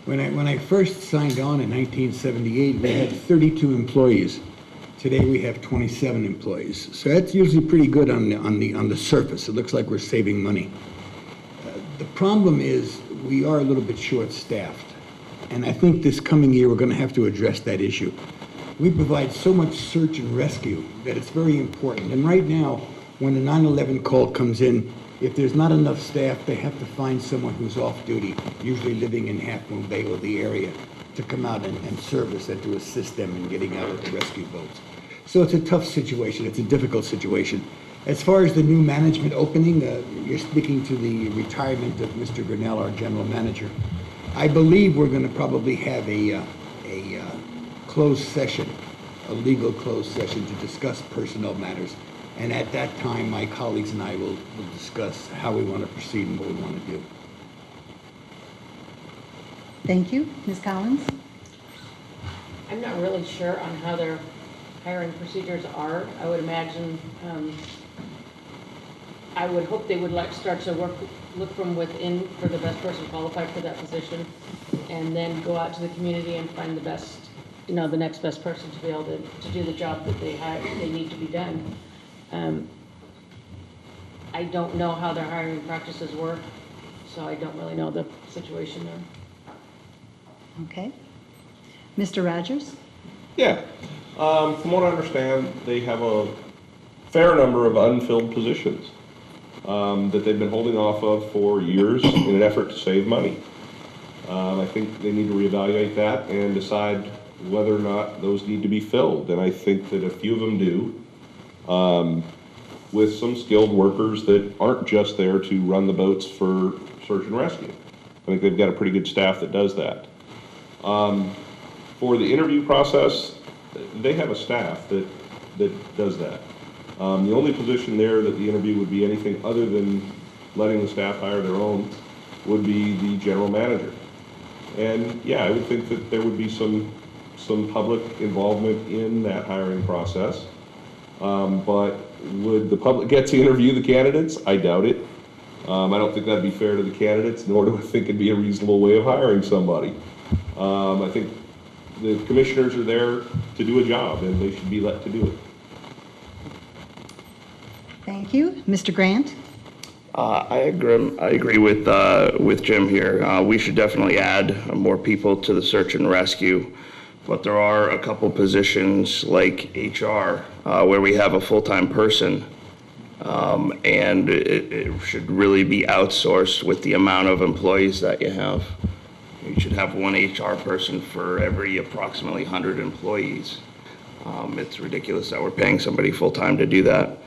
When I first signed on in 1978, we had 32 employees. Today we have 27 employees. So that's usually pretty good on the surface. It looks like we're saving money. The problem is we are a little bit short-staffed. And I think this coming year we're going to have to address that issue. We provide so much search and rescue that it's very important. And right now, when the 9/11 call comes in, if there's not enough staff, they have to find someone who's off duty, usually living in Half Moon Bay or the area, to come out and service and to assist them in getting out of the rescue boats. So it's a tough situation. It's a difficult situation. As far as the new management opening, you're speaking to the retirement of Mr. Grinnell, our general manager. I believe we're going to probably have a closed session a legal closed session to discuss personnel matters. And at that time, my colleagues and I will discuss how we want to proceed and what we want to do. Thank you. Ms. Collins? I'm not really sure on how their hiring procedures are. I would imagine, I would hope they would start to look from within for the best person qualified for that position, and then go out to the community and find the best, the next best person to be able to do the job that they need to be done. I don't know how their hiring practices work, so I don't really know the situation there. Okay. Mr. Rogers? Yeah. From what I understand, they have a fair number of unfilled positions that they've been holding off of for years in an effort to save money. I think they need to reevaluate that and decide whether or not those need to be filled. And I think that a few of them do, with some skilled workers that aren't just there to run the boats for search and rescue. I think they've got a pretty good staff that does that. For the interview process, they have a staff that does that. The only position there that the interview would be anything other than letting the staff hire their own would be the general manager. And yeah, I would think that there would be some public involvement in that hiring process. But would the public get to interview the candidates? I doubt it. I don't think that'd be fair to the candidates, nor do I think it'd be a reasonable way of hiring somebody. I think the commissioners are there to do a job, and they should be let to do it. Thank you. Mr. Grant? I agree with Jim here. We should definitely add more people to the search and rescue, but there are a couple positions like HR where we have a full-time person, and it should really be outsourced with the amount of employees that you have. You should have one HR person for every approximately 100 employees. It's ridiculous that we're paying somebody full-time to do that.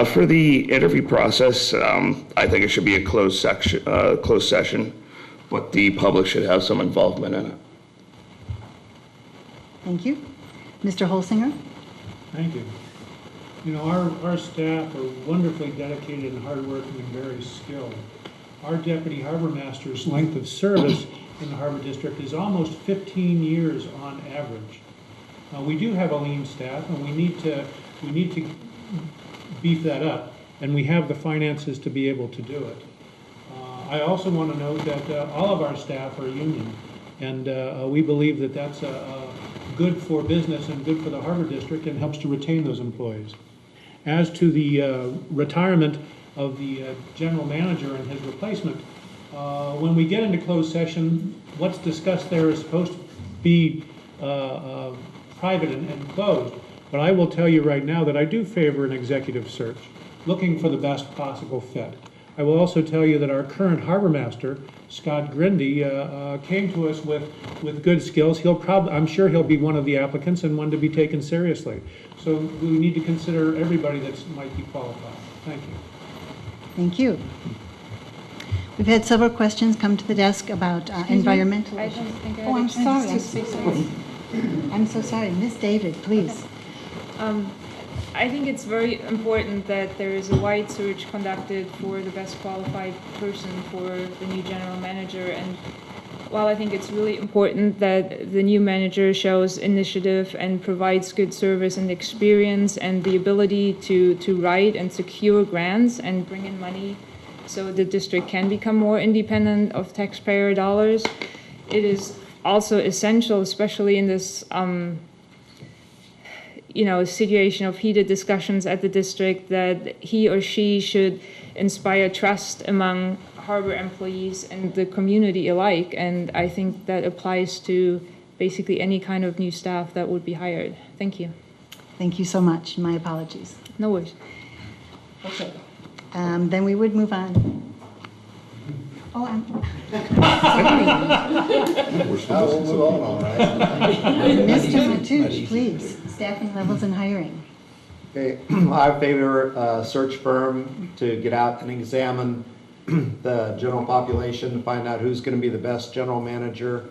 For the interview process, I think it should be a closed session, but the public should have some involvement in it. Thank you. Mr. Holsinger? Thank you. You know, our staff are wonderfully dedicated and hardworking and very skilled. Our deputy harbor master's length of service in the harbor district is almost 15 years on average. We do have a lean staff, and we need to beef that up, and we have the finances to be able to do it. I also want to note that all of our staff are union, and we believe that that's good for business and good for the harbor district and helps to retain those employees. As to the retirement of the general manager and his replacement, when we get into closed session, what's discussed there is supposed to be private and closed. But I will tell you right now that I do favor an executive search, looking for the best possible fit. I will also tell you that our current harbor master, Scott Grindy, came to us with good skills. I'm sure he'll be one of the applicants and one to be taken seriously. So we need to consider everybody that might be qualified. Thank you. Thank you. We've had several questions come to the desk about environmental I issues. don't think I Oh, I'm had a chance sorry. to speak to I'm so sorry. Miss David, please. I think it's very important that there is a wide search conducted for the best qualified person for the new general manager. And while I think it's really important that the new manager shows initiative and provides good service and experience and the ability to write and secure grants and bring in money so the district can become more independent of taxpayer dollars, it is also essential, especially in this situation of heated discussions at the district, that he or she should inspire trust among harbor employees and the community alike. And I think that applies to basically any kind of new staff that would be hired. Thank you. Thank you so much. My apologies. No worries. Okay. Then we would move on. Oh, I'm sorry. We'll move on, all right. Mr. Matoush, please. Staffing levels and hiring. Okay, I favor a search firm to get out and examine the general population to find out who's going to be the best general manager.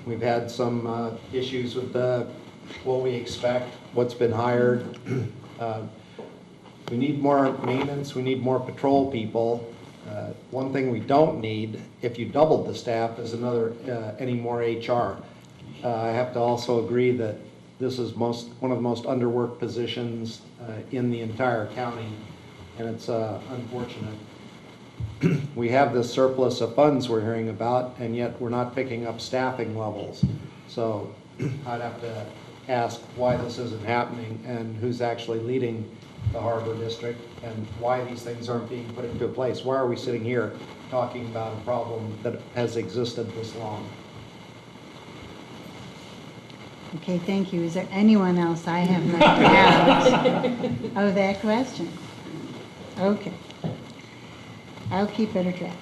We've had some issues with the what we expect, what's been hired. We need more maintenance, we need more patrol people. One thing we don't need, if you doubled the staff, is any more HR. I have to also agree that this is one of the most underworked positions in the entire county, and it's unfortunate. We have this surplus of funds we're hearing about, and yet we're not picking up staffing levels. So I'd have to ask why this isn't happening and who's actually leading the Harbor District and why these things aren't being put into place. Why are we sitting here talking about a problem that has existed this long? Okay, thank you. Is there anyone else I have left out of that question? Okay. I'll keep better track.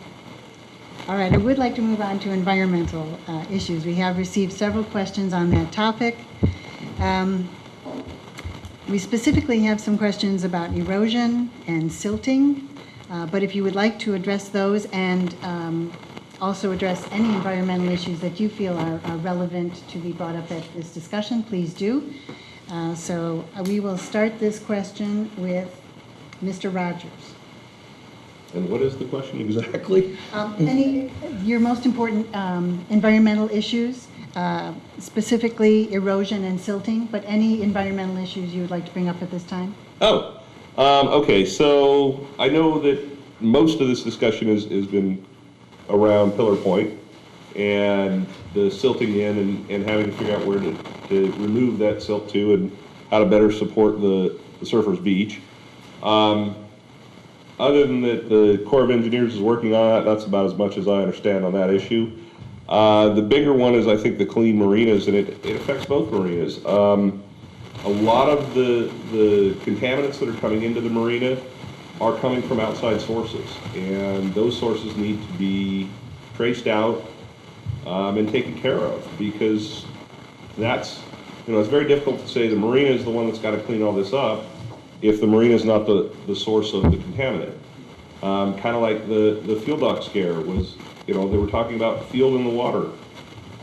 All right, I would like to move on to environmental issues. We have received several questions on that topic. We specifically have some questions about erosion and silting, but if you would like to address those and also address any environmental issues that you feel are relevant to be brought up at this discussion, please do. So we will start this question with Mr. Rogers. And what is the question exactly? Your most important environmental issues, specifically erosion and silting, but any environmental issues you would like to bring up at this time? Okay, so I know that most of this discussion has been around Pillar Point and the silting in and having to figure out where to remove that silt to and how to better support the Surfers Beach. Other than that, the Corps of Engineers is working on that. That's about as much as I understand on that issue. The bigger one is, I think, the clean marinas, and it affects both marinas. A lot of the contaminants that are coming into the marina are coming from outside sources, and those sources need to be traced out and taken care of, because that's, it's very difficult to say the marina is the one that's got to clean all this up if the marina is not the source of the contaminant. Kind of like the field dock scare was, they were talking about field in the water,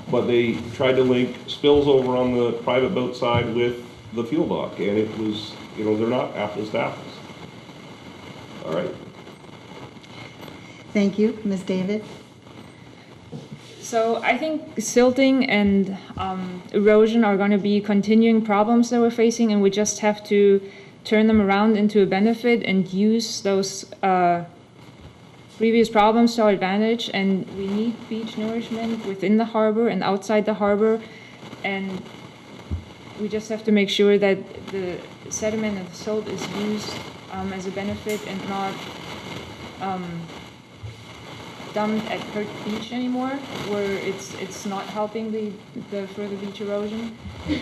but they tried to link spills over on the private boat side with the field dock, and it was, they're not apples to apples. All right. Thank you. Ms. David? So I think silting and erosion are going to be continuing problems that we're facing, and we just have to turn them around into a benefit and use those previous problems to our advantage. And we need beach nourishment within the harbor and outside the harbor, and we just have to make sure that the sediment and the silt is used as a benefit and not dumped at Perth Beach anymore, where it's not helping the further beach erosion.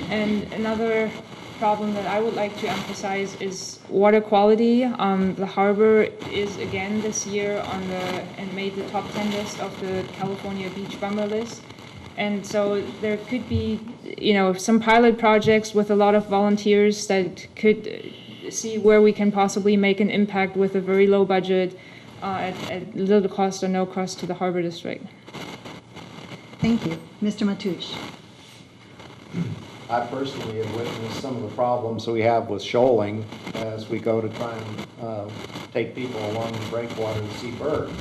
And another problem that I would like to emphasize is water quality. The harbor is again this year and made the top 10 list of the California Beach Bummer list. And so there could be, some pilot projects with a lot of volunteers that could see where we can possibly make an impact with a very low budget at little cost or no cost to the Harbor District. Thank you. Mr. Matoush. I personally have witnessed some of the problems we have with shoaling as we go to try and take people along the breakwater to see birds.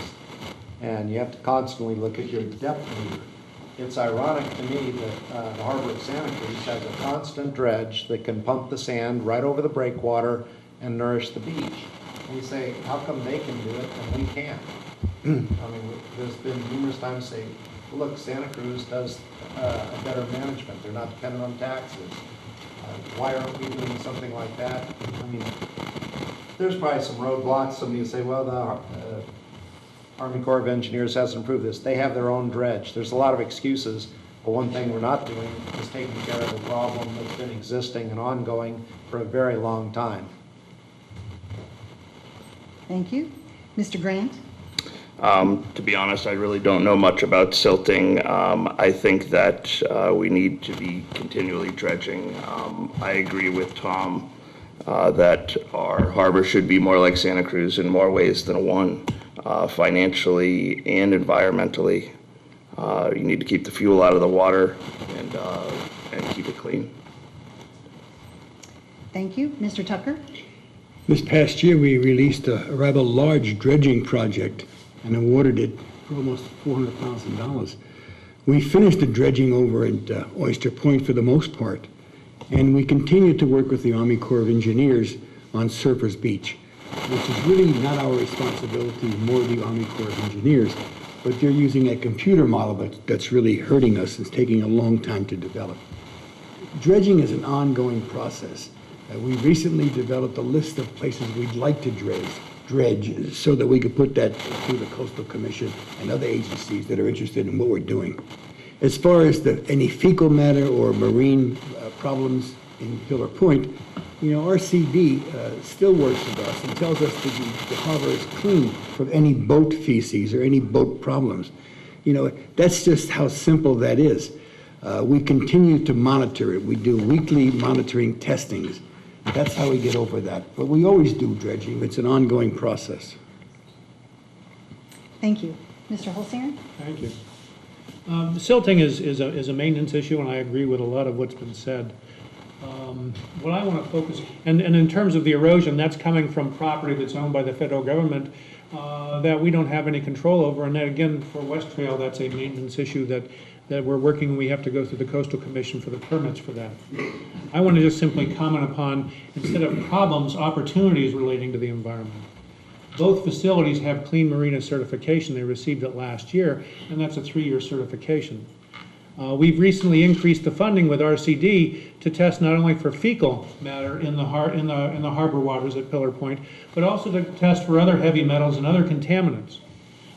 And you have to constantly look at your depth meter. It's ironic to me that the harbor of Santa Cruz has a constant dredge that can pump the sand right over the breakwater and nourish the beach. And you say, how come they can do it and we can't? I mean, there's been numerous times say, look, Santa Cruz does a better management. They're not dependent on taxes. Why aren't we doing something like that? I mean, there's probably some roadblocks. Somebody will say, well, the Army Corps of Engineers hasn't improved this. They have their own dredge. There's a lot of excuses, but one thing we're not doing is taking care of the problem that's been existing and ongoing for a very long time. Thank you. Mr. Grant? To be honest, I really don't know much about silting. I think that we need to be continually dredging. I agree with Tom that our harbor should be more like Santa Cruz in more ways than one, financially and environmentally. You need to keep the fuel out of the water and keep it clean. Thank you. Mr. Tucker? This past year, we released a rather large dredging project and awarded it for almost $400,000. We finished the dredging over at Oyster Point for the most part, and we continue to work with the Army Corps of Engineers on Surfers Beach, which is really not our responsibility, more the Army Corps of Engineers, but they're using a computer model that's really hurting us. It's taking a long time to develop. Dredging is an ongoing process. We recently developed a list of places we'd like to dredge so that we could put that through the Coastal Commission and other agencies that are interested in what we're doing. As far as any fecal matter or marine problems in Pillar Point, you know, RCD still works with us and tells us that the harbor is clean from any boat feces or any boat problems. You know, that's just how simple that is. We continue to monitor it. We do weekly monitoring testings. That's how we get over that. But we always do dredging. It's an ongoing process. Thank you. Mr. Holsinger? Thank you. The silting is a maintenance issue, and I agree with a lot of what's been said. What I want to focus, and in terms of the erosion, that's coming from property that's owned by the federal government that we don't have any control over. And then again, for West Trail, that's a maintenance issue that we're working, we have to go through the Coastal Commission for the permits for that. I want to just simply comment upon, instead of problems, opportunities relating to the environment. Both facilities have Clean Marina certification. They received it last year, and that's a 3-year certification. We've recently increased the funding with RCD to test not only for fecal matter in the harbor waters at Pillar Point, but also to test for other heavy metals and other contaminants.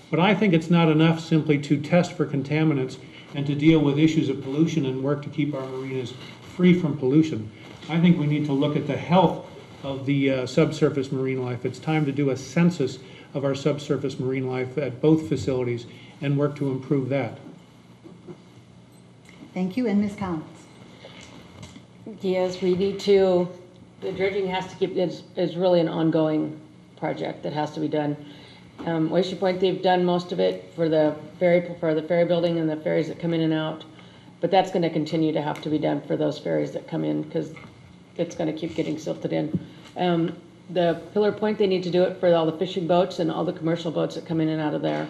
But I think it's not enough simply to test for contaminants and to deal with issues of pollution and work to keep our marinas free from pollution. I think we need to look at the health of the subsurface marine life. It's time to do a census of our subsurface marine life at both facilities and work to improve that. Thank you. And Ms. Collins? Yes, we need to, the dredging has to keep, it's really an ongoing project that has to be done. Oyster Point, they've done most of it for the ferry building and the ferries that come in and out, but that's going to continue to have to be done for those ferries that come in because it's going to keep getting silted in. The Pillar Point, they need to do it for all the fishing boats and all the commercial boats that come in and out of there.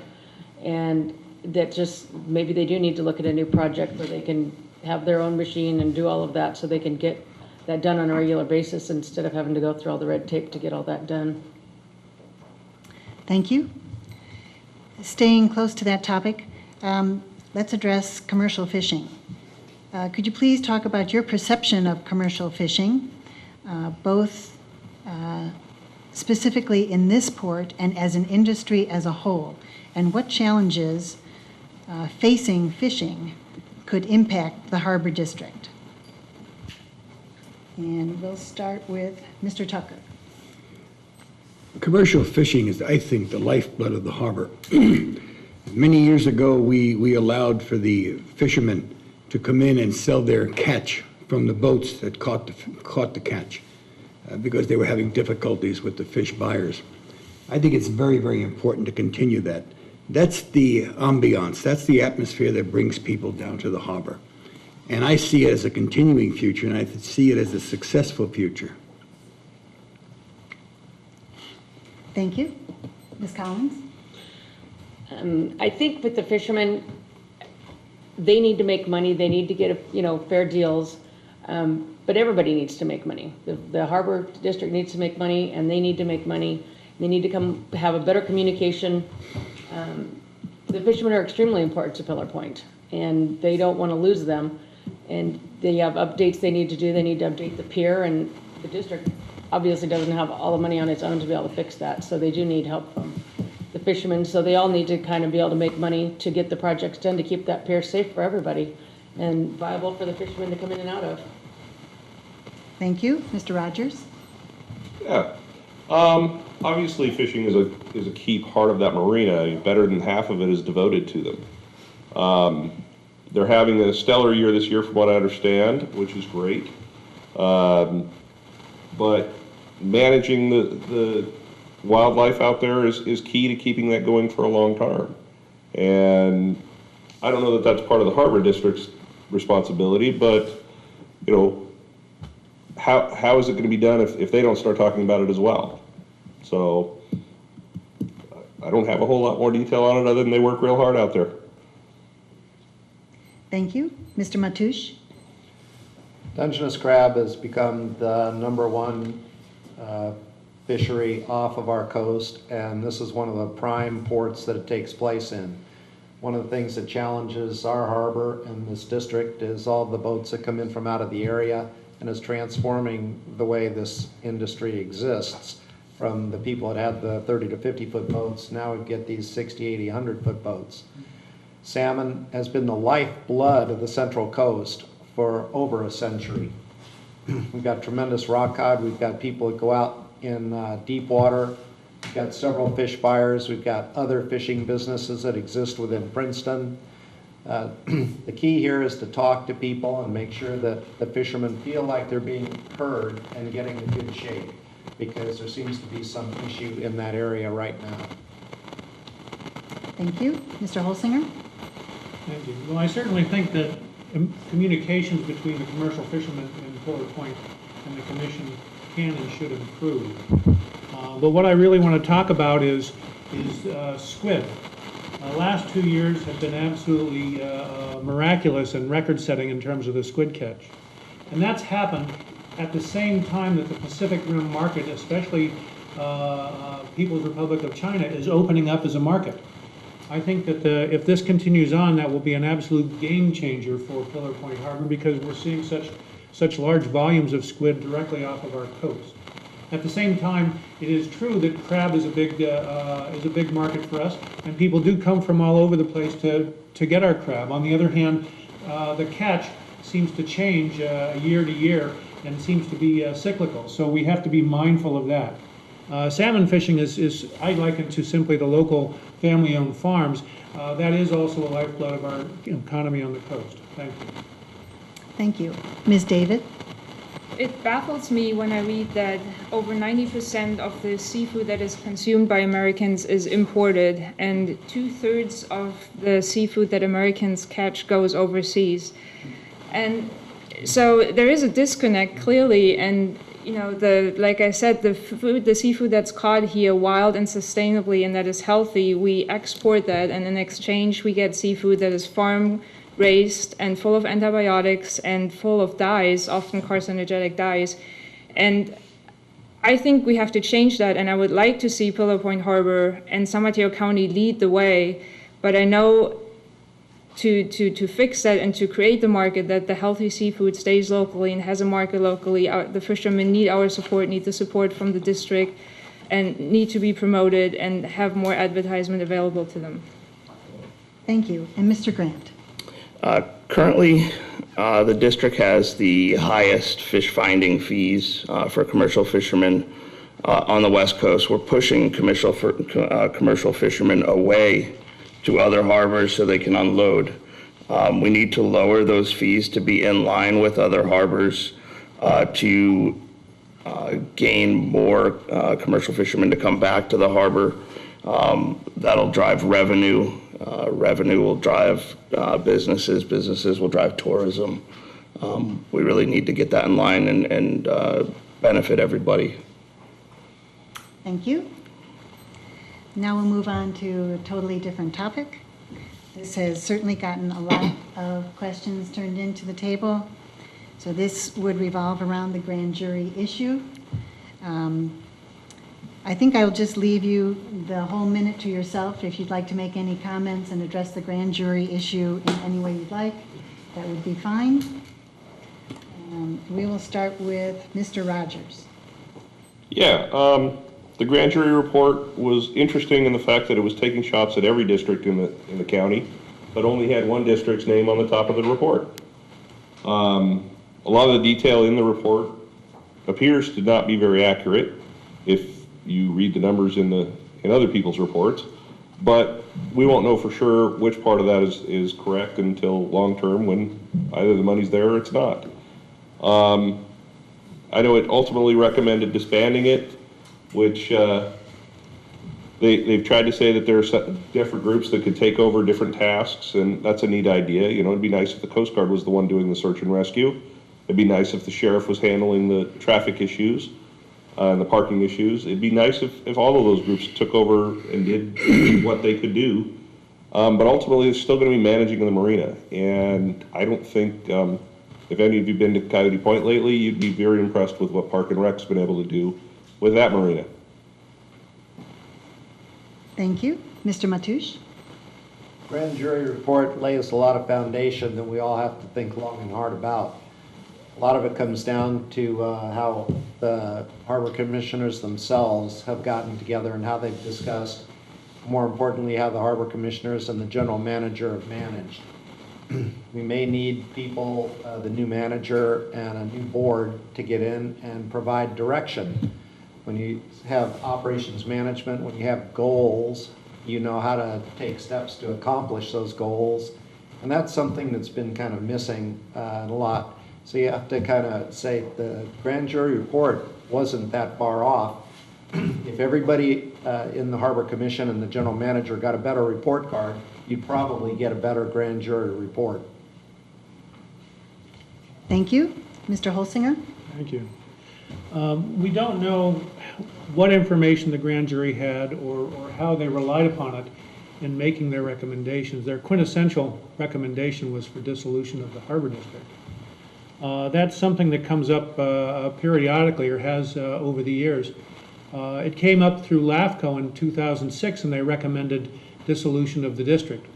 And that just, maybe they do need to look at a new project where they can have their own machine and do all of that so they can get that done on a regular basis instead of having to go through all the red tape to get all that done. Thank you. Staying close to that topic, let's address commercial fishing. Could you please talk about your perception of commercial fishing, both specifically in this port and as an industry as a whole, and what challenges facing fishing could impact the Harbor District? And we'll start with Mr. Tucker. Commercial fishing is, I think, the lifeblood of the harbor. Many years ago, we allowed for the fishermen to come in and sell their catch from the boats that caught the catch because they were having difficulties with the fish buyers. I think it's very, very important to continue that. That's the ambiance, that's the atmosphere that brings people down to the harbor. And I see it as a continuing future, and I see it as a successful future. Thank you. Ms. Collins? I think with the fishermen, they need to make money. They need to get fair deals. But everybody needs to make money. The Harbor District needs to make money, and they need to make money. They need to come have a better communication. The fishermen are extremely important to Pillar Point, and they don't want to lose them. And they have updates they need to do. They need to update the pier, and the district obviously doesn't have all the money on its own to be able to fix that. So they do need help from the fishermen. So they all need to kind of be able to make money to get the projects done to keep that pier safe for everybody and viable for the fishermen to come in and out of. Thank you. Mr. Rogers? Yeah. Obviously, fishing is a key part of that marina. Better than half of it is devoted to them. They're having a stellar year this year, from what I understand, which is great. But managing the wildlife out there is key to keeping that going for a long term. And I don't know that that's part of the Harbor District's responsibility, but how is it going to be done if they don't start talking about it as well? So I don't have a whole lot more detail on it other than they work real hard out there. Thank you. Mr. Matoush? Dungeness crab has become the #1 fishery off of our coast, and this is one of the prime ports that it takes place in. One of the things that challenges our harbor and this district is all the boats that come in from out of the area, and is transforming the way this industry exists. From the people that had the 30 to 50 foot boats, now we get these 60, 80, 100 foot boats. Salmon has been the lifeblood of the Central Coast for over a century. We've got tremendous rock cod. We've got people that go out in deep water. We've got several fish buyers. We've got other fishing businesses that exist within Princeton. The key here is to talk to people and make sure that the fishermen feel like they're being heard and getting in good shape, because there seems to be some issue in that area right now. Thank you. Mr. Holsinger? Thank you. Well, I certainly think that communications between the commercial fishermen in Pillar Point and the commission can and should improve. But what I really want to talk about is squid. The last 2 years have been absolutely miraculous and record-setting in terms of the squid catch. And that's happened at the same time that the Pacific Rim market, especially People's Republic of China, is opening up as a market. I think that if this continues on, that will be an absolute game changer for Pillar Point Harbor, because we're seeing such large volumes of squid directly off of our coast. At the same time, it is true that crab is a big market for us, and people do come from all over the place to get our crab. On the other hand, the catch seems to change year to year and seems to be cyclical, so we have to be mindful of that. Salmon fishing is I liken to simply the local family-owned farms. That is also a lifeblood of our economy on the coast. Thank you. Thank you. Ms. David? It baffles me when I read that over 90% of the seafood that is consumed by Americans is imported, and 2/3 of the seafood that Americans catch goes overseas. And so there is a disconnect clearly, and like I said, the seafood that's caught here wild and sustainably and that is healthy, we export that, and in exchange we get seafood that is farm raised and full of antibiotics and full of dyes, often carcinogenic dyes. And I think we have to change that, and I would like to see Pillar Point Harbor and San Mateo County lead the way, but I know to fix that and to create the market, that the healthy seafood stays locally and has a market locally. The fishermen need our support, need the support from the district, and need to be promoted and have more advertisement available to them. Thank you. And Mr. Grant? Currently, the district has the highest fish finding fees for commercial fishermen on the West Coast. We're pushing commercial fishermen away to other harbors so they can unload. We need to lower those fees to be in line with other harbors to gain more commercial fishermen to come back to the harbor. That'll drive revenue. Revenue will drive businesses. Businesses will drive tourism. We really need to get that in line and benefit everybody. Thank you. Now we'll move on to a totally different topic. This has certainly gotten a lot of questions turned into the table. So this would revolve around the grand jury issue. I think I'll just leave you the whole minute to yourself. If you'd like to make any comments and address the grand jury issue in any way you'd like, that would be fine. We will start with Mr. Rogers. Yeah, the grand jury report was interesting in the fact that it was taking shots at every district in the county, but only had one district's name on the top of the report. A lot of the detail in the report appears to not be very accurate if you read the numbers in other people's reports, but we won't know for sure which part of that is correct until long term, when either the money's there or it's not. I know it ultimately recommended disbanding it, which they've tried to say that there are different groups that could take over different tasks, and that's a neat idea. It'd be nice if the Coast Guard was the one doing the search and rescue, It'd be nice if the sheriff was handling the traffic issues and the parking issues. It'd be nice if all of those groups took over and did what they could do. But ultimately, it's still going to be managing the marina. And I don't think, if any of you have been to Coyote Point lately, you'd be very impressed with what Park and Rec's been able to do with that marina. Thank you. Mr. Matoush? Grand jury report lays a lot of foundation that we all have to think long and hard about. A lot of it comes down to how the harbor commissioners themselves have gotten together and how they've discussed, more importantly, how the harbor commissioners and the general manager have managed. We may need people, the new manager and a new board, to get in and provide direction. When you have operations management, when you have goals, you know how to take steps to accomplish those goals. And that's something that's been kind of missing a lot. So you have to kind of say the grand jury report wasn't that far off. If everybody in the Harbor Commission and the general manager got a better report card, you'd probably get a better grand jury report. Thank you. Mr. Holsinger? Thank you. We don't know what information the grand jury had or how they relied upon it in making their recommendations. Their quintessential recommendation was for dissolution of the Harbor District. That's something that comes up periodically, or has over the years. It came up through LAFCO in 2006, and they recommended dissolution of the district.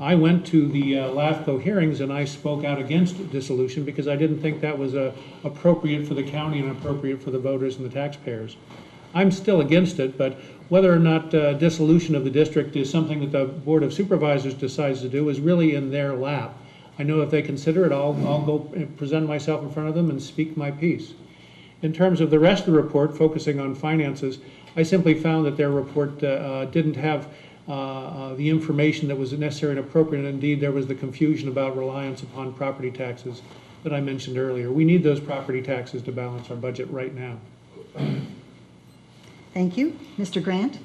I went to the LAFCO hearings and I spoke out against dissolution because I didn't think that was appropriate for the county and appropriate for the voters and the taxpayers. I'm still against it, but whether or not dissolution of the district is something that the Board of Supervisors decides to do is really in their lap. I know if they consider it, I'll go and present myself in front of them and speak my piece. In terms of the rest of the report, focusing on finances, I simply found that their report didn't have the information that was necessary and appropriate. And indeed, there was the confusion about reliance upon property taxes that I mentioned earlier. We need those property taxes to balance our budget right now. Thank you. Mr. Grant?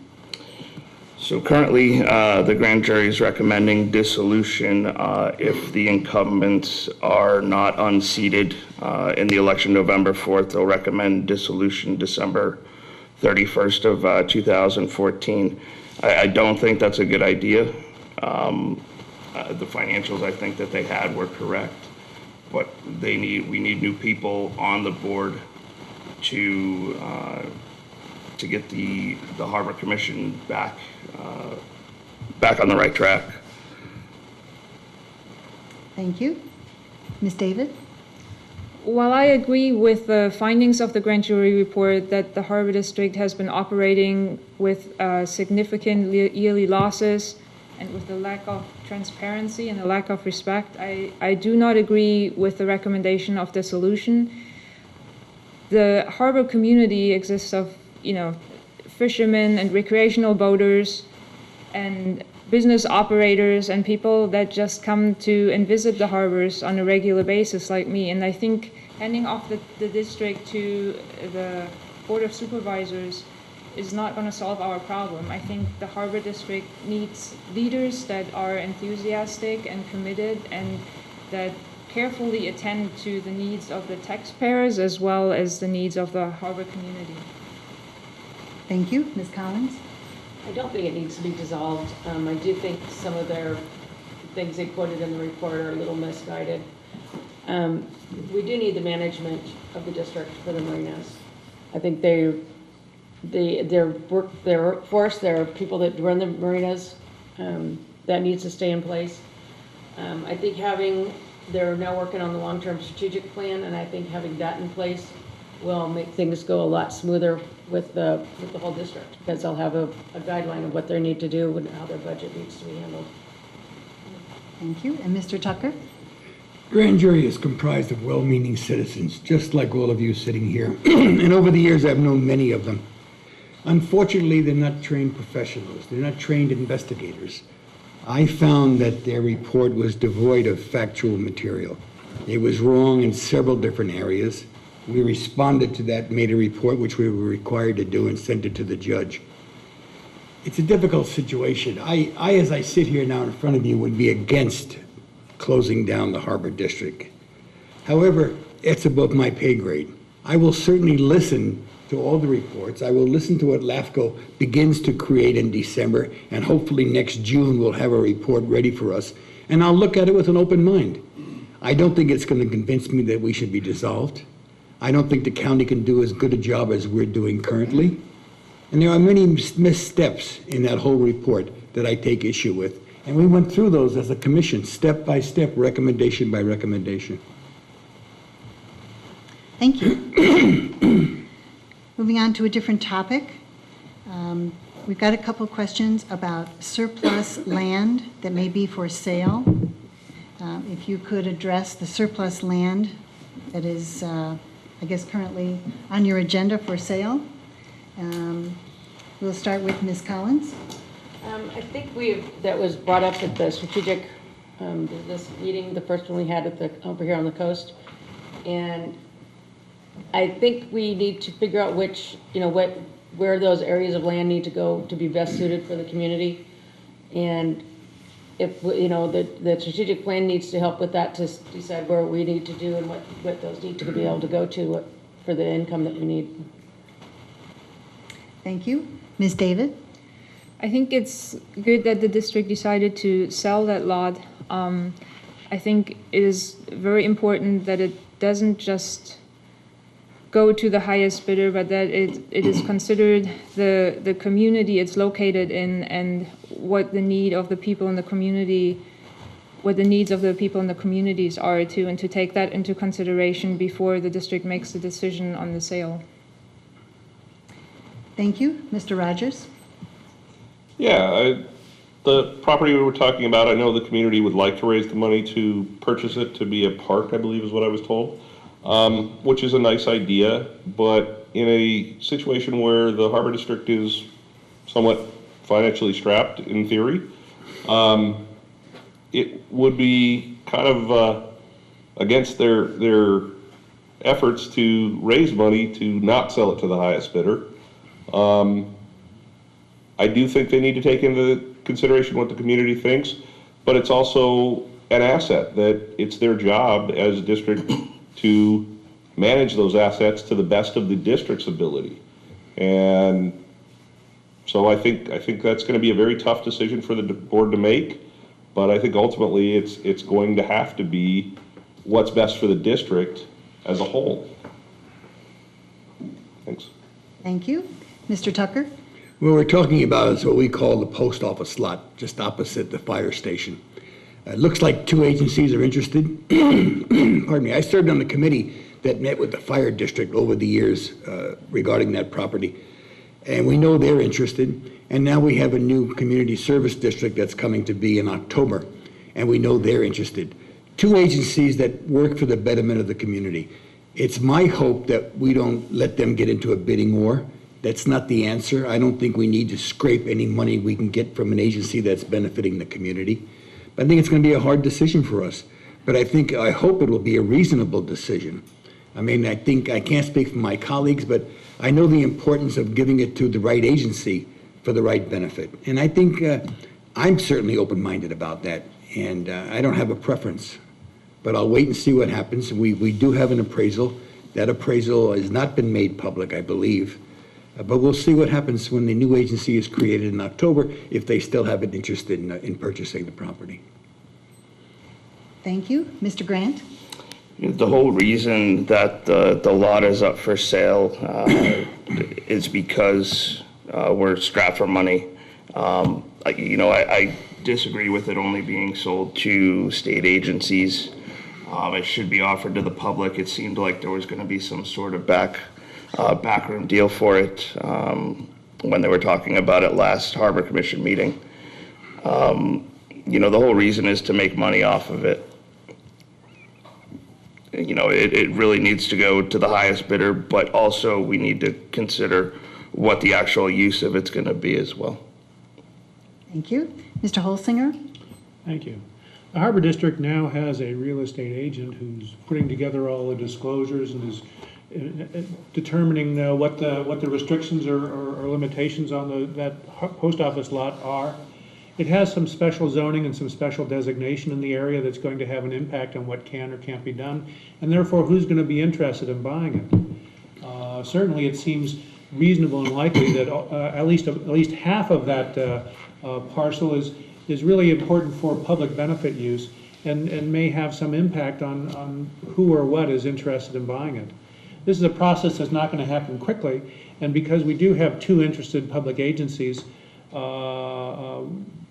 So currently, the grand jury is recommending dissolution if the incumbents are not unseated in the election November 4th. They'll recommend dissolution December 31st of 2014. I don't think that's a good idea. The financials I think that they had were correct, but we need new people on the board to get the Harbor Commission back on the right track. Thank you. Ms. David? While I agree with the findings of the grand jury report that the Harbor District has been operating with significant yearly losses and with the lack of transparency and the lack of respect, I do not agree with the recommendation of dissolution. The harbor community exists of, fishermen and recreational boaters and business operators and people that just come to and visit the harbors on a regular basis like me. And I think handing off the district to the Board of Supervisors is not going to solve our problem. I think the Harbor District needs leaders that are enthusiastic and committed and that carefully attend to the needs of the taxpayers as well as the needs of the harbor community. Thank you. Ms. Collins? I don't think it needs to be dissolved. I do think some of their things they quoted in the report are a little misguided. We do need the management of the district for the marinas. I think their workforce, their people that run the marinas, that needs to stay in place. I think they're now working on the long-term strategic plan, and I think having that in place will make things go a lot smoother with the whole district, because they'll have a guideline of what they need to do and how their budget needs to be handled. Thank you. And Mr. Tucker? Grand jury is comprised of well-meaning citizens, just like all of you sitting here. And over the years, I've known many of them. Unfortunately, they're not trained professionals. They're not trained investigators. I found that their report was devoid of factual material. It was wrong in several different areas. We responded to that, made a report, which we were required to do, and sent it to the judge. It's a difficult situation. I, as I sit here now in front of you, would be against closing down the Harbor District. However, it's above my pay grade. I will certainly listen to all the reports. I will listen to what LAFCO begins to create in December, and hopefully next June we'll have a report ready for us. And I'll look at it with an open mind. I don't think it's going to convince me that we should be dissolved. I don't think the county can do as good a job as we're doing currently. And there are many missteps in that whole report that I take issue with. And we went through those as a commission, step by step, recommendation by recommendation. Thank you. Moving on to a different topic. We've got a couple of questions about surplus land that may be for sale. If you could address the surplus land that is, I guess, currently on your agenda for sale. We'll start with Ms. Collins. I think that was brought up at the strategic business meeting, the first one we had at over here on the coast. And I think we need to figure out where those areas of land need to go to be best suited for the community. And if, the strategic plan needs to help with that, to decide where we need to do and what those need to be able to go to for the income that we need. Thank you. Ms. David? I think it's good that the district decided to sell that lot. I think it is very important that it doesn't just go to the highest bidder, but that it is considered the community it's located in and what the need of the people in the community, what the needs of the people in the communities are too, and to take that into consideration before the district makes the decision on the sale. Thank you. Mr. Rogers? Yeah, the property we were talking about, I know the community would like to raise the money to purchase it to be a park, I believe is what I was told, which is a nice idea, but in a situation where the Harbor District is somewhat financially strapped, in theory, it would be kind of against their efforts to raise money to not sell it to the highest bidder. I do think they need to take into consideration what the community thinks, but it's also an asset that it's their job as a district to manage those assets to the best of the district's ability. And so I think that's going to be a very tough decision for the board to make, but I think ultimately it's going to have to be what's best for the district as a whole. Thanks. Thank you. Mr. Tucker? What we're talking about is what we call the post office lot, just opposite the fire station. It looks like two agencies are interested. Pardon me. I served on the committee that met with the fire district over the years regarding that property. And we know they're interested. And now we have a new community service district that's coming to be in October. And we know they're interested. Two agencies that work for the betterment of the community. It's my hope that we don't let them get into a bidding war. That's not the answer. I don't think we need to scrape any money we can get from an agency that's benefiting the community. But I think it's going to be a hard decision for us. But I hope it will be a reasonable decision. I mean, I can't speak for my colleagues, but I know the importance of giving it to the right agency for the right benefit. And I think I'm certainly open-minded about that. And I don't have a preference. But I'll wait and see what happens. We do have an appraisal. That appraisal has not been made public, I believe. But we'll see what happens when the new agency is created in October, if they still have an interest in purchasing the property. Thank you. Mr. Grant? The whole reason that the lot is up for sale is because we're strapped for money. I disagree with it only being sold to state agencies. It should be offered to the public. It seemed like there was going to be some sort of backroom deal for it when they were talking about it last Harbor Commission meeting. The whole reason is to make money off of it. It really needs to go to the highest bidder, but also we need to consider what the actual use of it's going to be as well. Thank you. Mr. Holsinger? Thank you. The Harbor District now has a real estate agent who's putting together all the disclosures and is determining what the restrictions or limitations on that post office lot are. It has some special zoning and some special designation in the area that's going to have an impact on what can or can't be done, and therefore who's going to be interested in buying it. Certainly, it seems reasonable and likely that at least half of that parcel is really important for public benefit use and may have some impact on who or what is interested in buying it. This is a process that's not going to happen quickly, and because we do have two interested public agencies,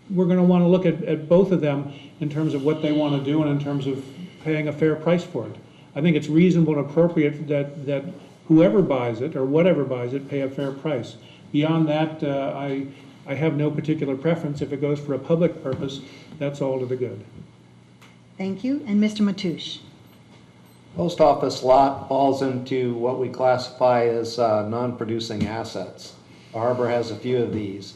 we're going to want to look at both of them in terms of what they want to do and in terms of paying a fair price for it. I think it's reasonable and appropriate that whoever buys it or whatever buys it pay a fair price. Beyond that, I have no particular preference. If it goes for a public purpose, that's all to the good. Thank you. And Mr. Matoush. Post office lot falls into what we classify as non-producing assets. The harbor has a few of these.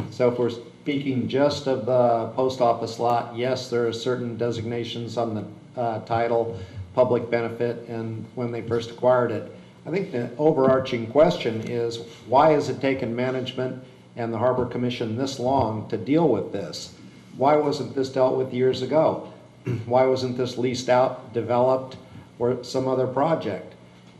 So if we're speaking just of the post office lot, yes, there are certain designations on the title, public benefit, and when they first acquired it. I think the overarching question is, why has it taken management and the Harbor Commission this long to deal with this? Why wasn't this dealt with years ago? Why wasn't this leased out, developed, or some other project?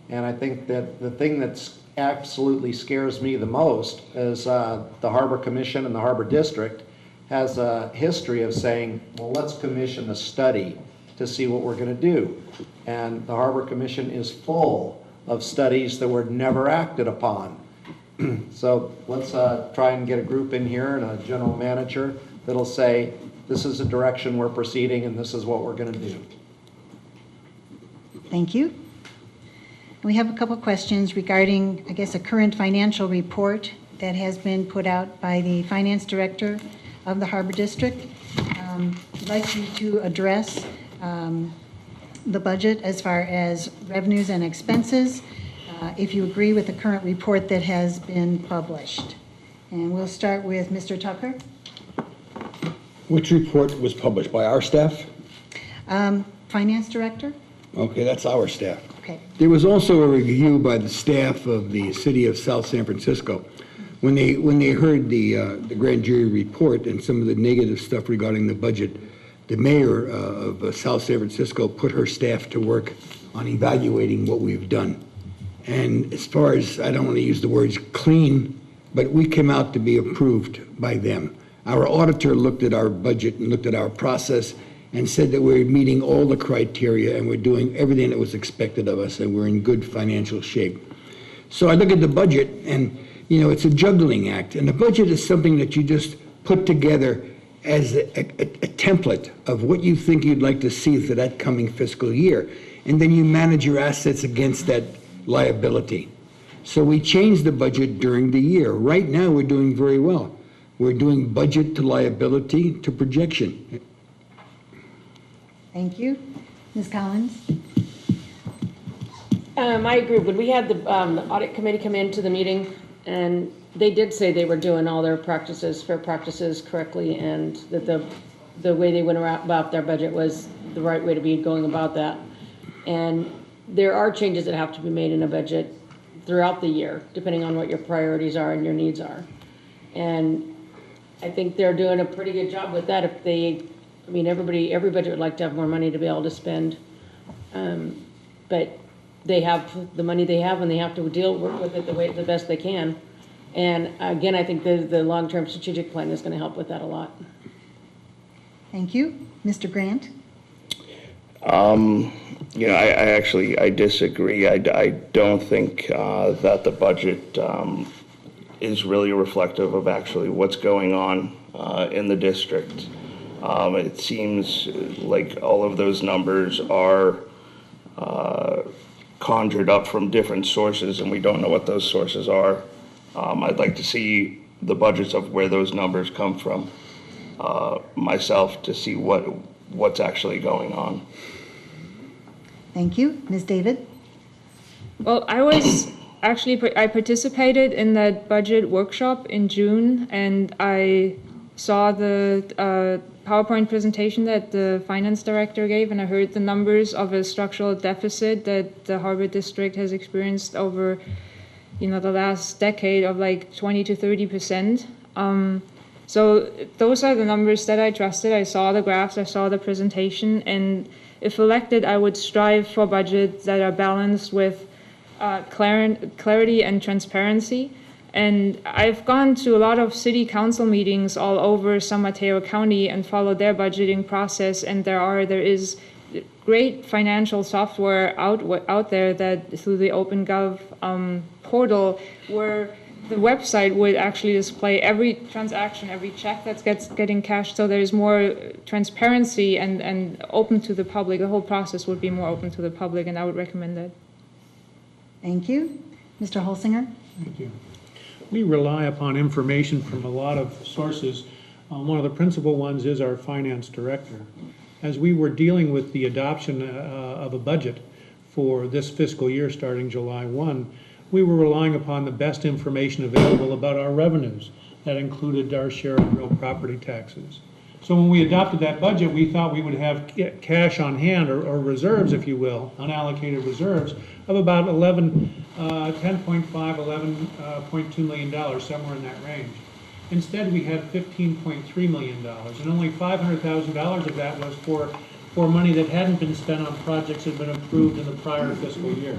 And I think that the thing that's absolutely scares me the most is the Harbor Commission and the Harbor District has a history of saying, well, let's commission a study to see what we're going to do. And the Harbor Commission is full of studies that were never acted upon. So let's try and get a group in here and a general manager that'll say, this is the direction we're proceeding and this is what we're going to do. Thank you. We have a couple questions regarding, I guess, a current financial report that has been put out by the finance director of the Harbor District. I'd like you to address the budget as far as revenues and expenses, if you agree with the current report that has been published. And we'll start with Mr. Tucker. Which report was published, by our staff? Finance director? Okay, that's our staff. Okay. There was also a review by the staff of the city of South San Francisco. When they heard the grand jury report and some of the negative stuff regarding the budget, the mayor of South San Francisco put her staff to work on evaluating what we've done. And as far as, I don't want to use the words clean, but we came out to be approved by them. Our auditor looked at our budget and looked at our process and said that we're meeting all the criteria and we're doing everything that was expected of us and we're in good financial shape. So I look at the budget and, you know, it's a juggling act. And the budget is something that you just put together as a template of what you think you'd like to see for that coming fiscal year. And then you manage your assets against that liability. So we changed the budget during the year. Right now, we're doing very well. We're doing budget to liability to projection. Thank you. Ms. Collins? I agree. When we had the audit committee come into the meeting, and they did say they were doing all their practices, fair practices correctly, and that the way they went about their budget was the right way to be going about that. And there are changes that have to be made in a budget throughout the year, depending on what your priorities are and your needs are. And I think they're doing a pretty good job with that. If they, I mean, every budget would like to have more money to be able to spend, but they have the money they have and they have to work with it the best they can. And again, I think the long-term strategic plan is going to help with that a lot. Thank you. Mr. Grant? You know, I disagree. I don't think that the budget is really reflective of actually what's going on in the district. It seems like all of those numbers are conjured up from different sources, and we don't know what those sources are. I'd like to see the budgets of where those numbers come from myself to see what's actually going on. Thank you. Ms. David? Well, I participated in that budget workshop in June, and I saw the PowerPoint presentation that the finance director gave, and I heard the numbers of a structural deficit that the Harbor District has experienced over, the last decade of like 20 to 30%. So those are the numbers that I trusted. I saw the graphs, I saw the presentation, and if elected, I would strive for budgets that are balanced with clarity and transparency. And I've gone to a lot of city council meetings all over San Mateo County and followed their budgeting process, and there is great financial software out there that through the OpenGov portal, where the website would actually display every transaction, every check that's getting cashed, so there's more transparency and open to the public. The whole process would be more open to the public, and I would recommend that. Thank you. Mr. Holsinger? Thank you. We rely upon information from a lot of sources. One of the principal ones is our finance director. As we were dealing with the adoption of a budget for this fiscal year starting July 1, we were relying upon the best information available about our revenues. That included our share of real property taxes. So when we adopted that budget, we thought we would have cash on hand, or reserves, if you will, unallocated reserves, of about $11.2 million, somewhere in that range. Instead, we had $15.3 million, and only $500,000 of that was for money that hadn't been spent on projects that had been approved in the prior fiscal year.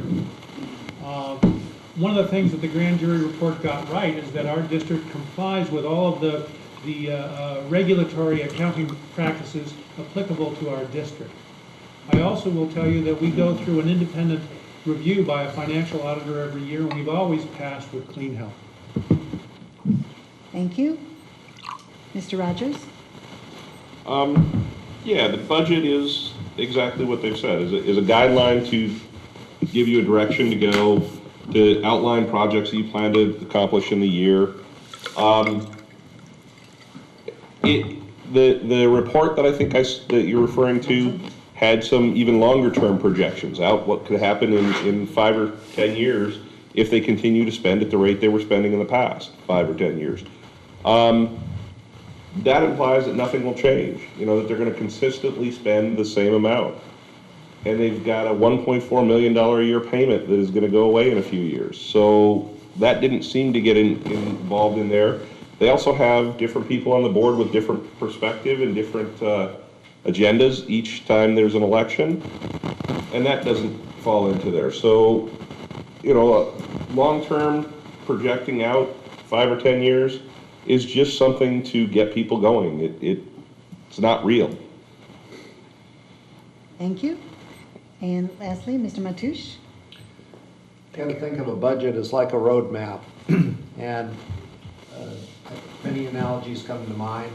One of the things that the grand jury report got right is that our district complies with all of the regulatory accounting practices applicable to our district. I also will tell you that we go through an independent review by a financial auditor every year, and we've always passed with clean health. Thank you. Mr. Rogers? Yeah, the budget is exactly what they've said, is a guideline to give you a direction to go, to outline projects that you plan to accomplish in the year. The report that I think that you're referring to had some even longer term projections out what could happen in 5 or 10 years if they continue to spend at the rate they were spending in the past 5 or 10 years. That implies that nothing will change, that they're going to consistently spend the same amount. And they've got a $1.4 million a year payment that is going to go away in a few years. So that didn't seem to get involved in there. They also have different people on the board with different perspective and different agendas each time there's an election, and that doesn't fall into there. So, long-term projecting out 5 or 10 years is just something to get people going. It's not real. Thank you. And lastly, Mr. Matoush? Kind of think of a budget as like a road map, and many analogies come to mind.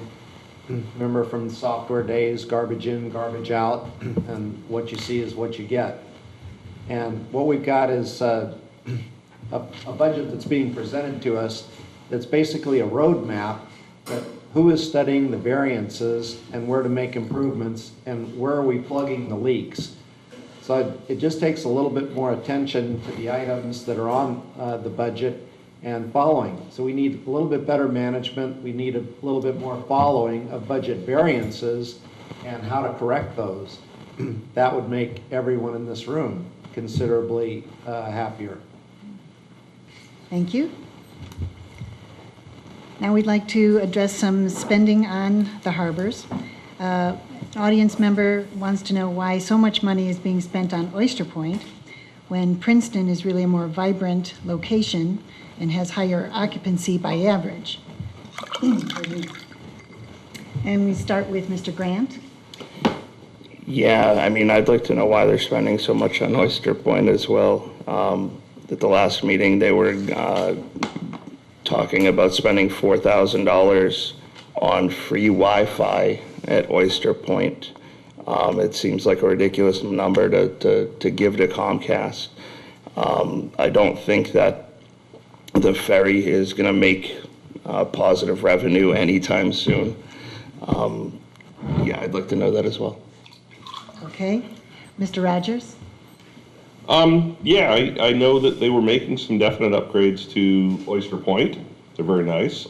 Remember from the software days, garbage in, garbage out, and what you see is what you get. And what we've got is a budget that's being presented to us that's basically a road map that who is studying the variances and where to make improvements and where are we plugging the leaks. So it just takes a little bit more attention to the items that are on the budget and following. So we need a little bit better management. We need a little bit more following of budget variances and how to correct those. That would make everyone in this room considerably happier. Thank you. Now we'd like to address some spending on the harbors. An audience member wants to know why so much money is being spent on Oyster Point when Princeton is really a more vibrant location and has higher occupancy by average. And we start with Mr. Grant. Yeah, I'd like to know why they're spending so much on Oyster Point as well. At the last meeting, they were talking about spending $4,000 on free Wi-Fi at Oyster Point. It seems like a ridiculous number to give to Comcast. I don't think that the ferry is going to make positive revenue anytime soon. Yeah, I'd like to know that as well. Okay. Mr. Rogers? Yeah, I know that they were making some definite upgrades to Oyster Point. They're very nice.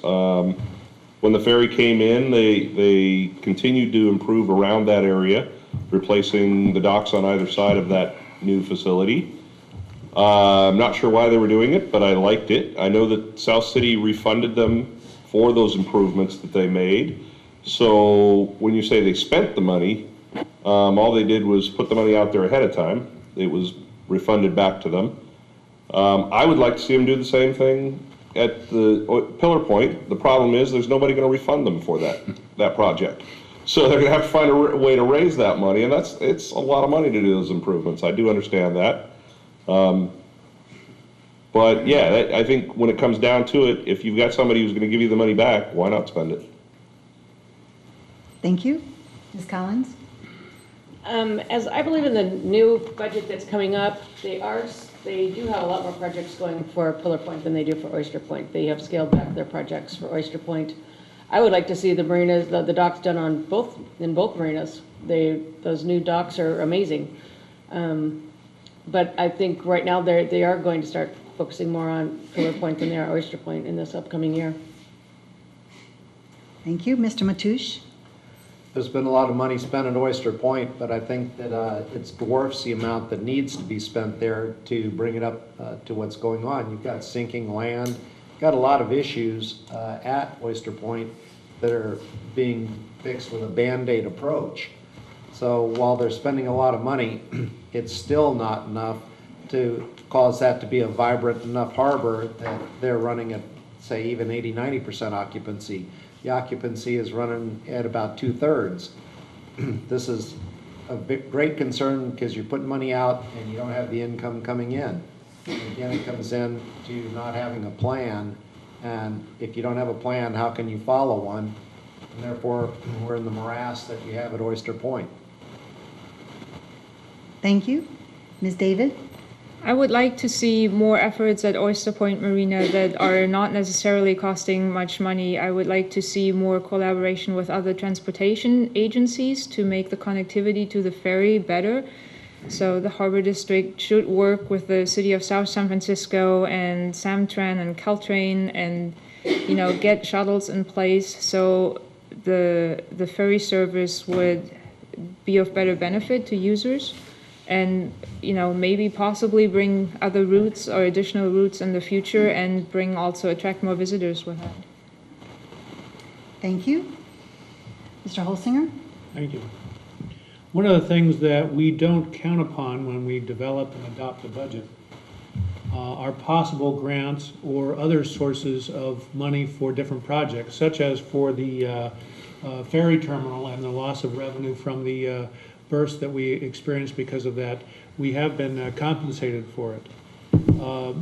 When the ferry came in, they continued to improve around that area, replacing the docks on either side of that new facility. I'm not sure why they were doing it, but I liked it. I know that South City refunded them for those improvements that they made. So when you say they spent the money, all they did was put the money out there ahead of time. It was refunded back to them. I would like to see them do the same thing at the Pillar Point. The problem is there's nobody going to refund them for that project. So they're going to have to find a way to raise that money, and it's a lot of money to do those improvements. I do understand that. But yeah, I think when it comes down to it, if you've got somebody who's going to give you the money back, why not spend it? Thank you. Ms. Collins? As I believe in the new budget that's coming up, they do have a lot more projects going for Pillar Point than they do for Oyster Point. They have scaled back their projects for Oyster Point. I would like to see the marinas, the docks done on both marinas. Those new docks are amazing. But I think right now they are going to start focusing more on Pillar Point than they are Oyster Point in this upcoming year. Thank you. Mr. Matoush? There's been a lot of money spent at Oyster Point, but I think that it dwarfs the amount that needs to be spent there to bring it up to what's going on. You've got sinking land, you've got a lot of issues at Oyster Point that are being fixed with a Band-Aid approach. So while they're spending a lot of money, it's still not enough to cause that to be a vibrant enough harbor that they're running at, say, even 80–90% occupancy. The occupancy is running at about 2/3. This is a great concern because you're putting money out and you don't have the income coming in. And again, it comes in to not having a plan, and if you don't have a plan, how can you follow one? And therefore, we're in the morass that you have at Oyster Point. Thank you. Ms. David? I would like to see more efforts at Oyster Point Marina that are not necessarily costing much money. I would like to see more collaboration with other transportation agencies to make the connectivity to the ferry better. So the Harbor District should work with the City of South San Francisco and Samtran and Caltrain and, get shuttles in place so the ferry service would be of better benefit to users. And, maybe possibly bring other routes or additional routes in the future and attract more visitors with that. Thank you. Mr. Holsinger? Thank you. One of the things that we don't count upon when we develop and adopt a budget are possible grants or other sources of money for different projects, such as for the ferry terminal and the loss of revenue from the burst that we experienced because of that. We have been compensated for it.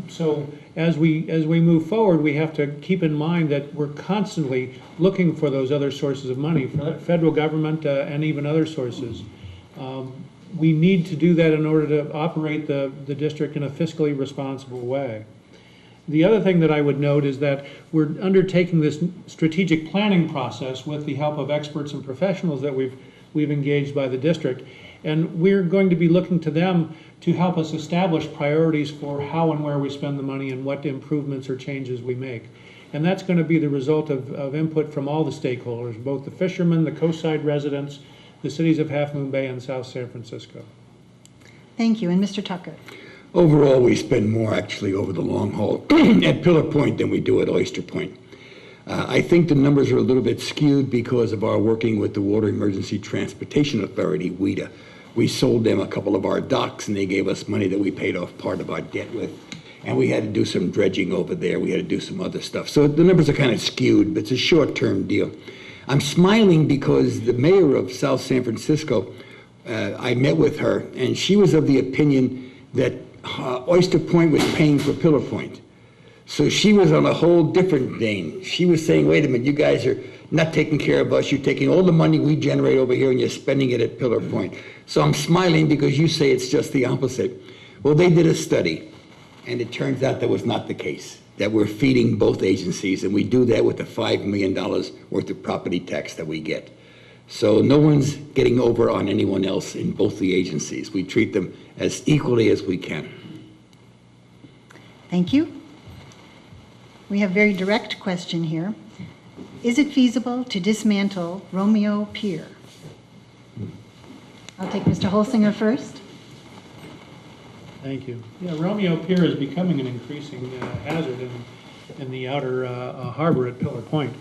So as we move forward, we have to keep in mind that we're constantly looking for those other sources of money, federal government and even other sources. We need to do that in order to operate the district in a fiscally responsible way. The other thing that I would note is that we're undertaking this strategic planning process with the help of experts and professionals that we've engaged by the district. And we're going to be looking to them to help us establish priorities for how and where we spend the money and what improvements or changes we make. And that's going to be the result of input from all the stakeholders, both the fishermen, the coastside residents, the cities of Half Moon Bay and South San Francisco. Thank you. And Mr. Tucker? Overall, we spend more actually over the long haul at Pillar Point than we do at Oyster Point. I think the numbers are a little bit skewed because of our working with the Water Emergency Transportation Authority, WETA. We sold them a couple of our docks and they gave us money that we paid off part of our debt with. And we had to do some dredging over there. We had to do some other stuff. So the numbers are kind of skewed, but it's a short-term deal. I'm smiling because the mayor of South San Francisco, I met with her, and she was of the opinion that Oyster Point was paying for Pillar Point. So she was on a whole different vein. She was saying, wait a minute, you guys are not taking care of us. You're taking all the money we generate over here and you're spending it at Pillar Point. So I'm smiling because you say it's just the opposite. Well, they did a study, and it turns out that was not the case, that we're feeding both agencies, and we do that with the $5 million worth of property tax that we get. So no one's getting over on anyone else in both the agencies. We treat them as equally as we can. Thank you. We have a very direct question here. Is it feasible to dismantle Romeo Pier? I'll take Mr. Holsinger first. Thank you. Yeah, Romeo Pier is becoming an increasing hazard, in the outer harbor at Pillar Point.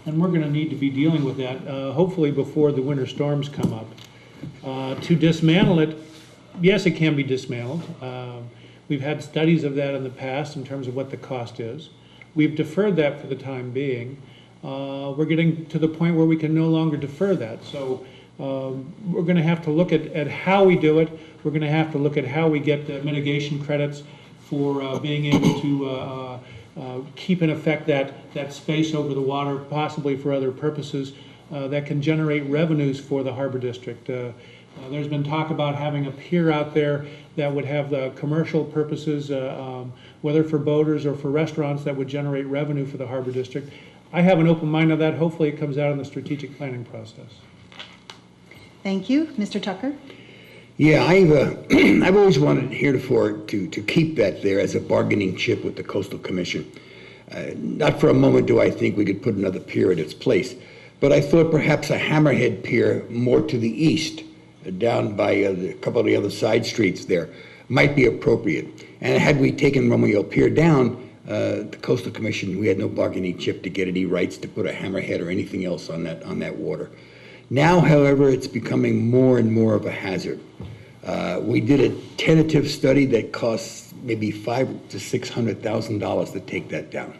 And we're going to need to be dealing with that, hopefully before the winter storms come up. To dismantle it, yes, it can be dismantled. We've had studies of that in the past in terms of what the cost is. We've deferred that for the time being. We're getting to the point where we can no longer defer that. So we're going to have to look at how we do it. We're going to have to look at how we get the mitigation credits for being able to keep in effect that space over the water, possibly for other purposes that can generate revenues for the Harbor District. There's been talk about having a pier out there that would have the commercial purposes, whether for boaters or for restaurants, that would generate revenue for the Harbor District. I have an open mind on that. Hopefully it comes out in the strategic planning process. Thank you. Mr. Tucker? Yeah, I've always wanted heretofore to keep that there as a bargaining chip with the Coastal Commission. Not for a moment do I think we could put another pier in its place, but I thought perhaps a hammerhead pier more to the east, down by a couple of the other side streets there, might be appropriate. And had we taken Romeo Pier down, the Coastal Commission, we had no bargaining chip to get any rights to put a hammerhead or anything else on that water. Now, however, it's becoming more and more of a hazard. We did a tentative study that costs maybe $500,000 to $600,000 to take that down.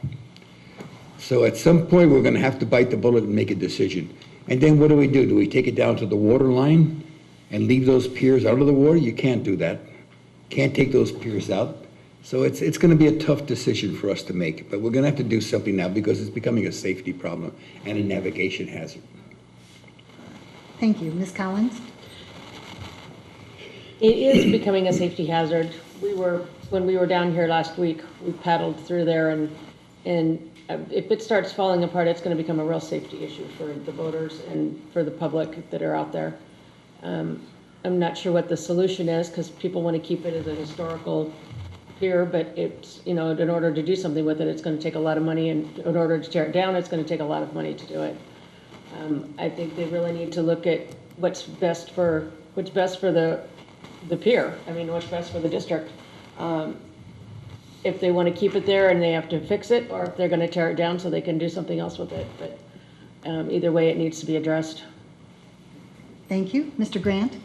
So at some point, we're going to have to bite the bullet and make a decision. And then what do? Do we take it down to the water line and leave those piers out of the water? You can't do that. Can't take those piers out. So it's going to be a tough decision for us to make. But we're going to have to do something now because it's becoming a safety problem and a navigation hazard. Thank you. Ms. Collins? It is becoming a safety hazard. When we were down here last week, we paddled through there, and if it starts falling apart, it's going to become a real safety issue for the boaters and for the public that are out there. I'm not sure what the solution is because people want to keep it as a historical pier, but it's, in order to do something with it, it's going to take a lot of money, and in order to tear it down, it's going to take a lot of money to do it. I think they really need to look at what's best for the pier. I mean, what's best for the district. If they want to keep it there and they have to fix it, or if they're going to tear it down so they can do something else with it. But either way, it needs to be addressed. Thank you. Mr. Grant?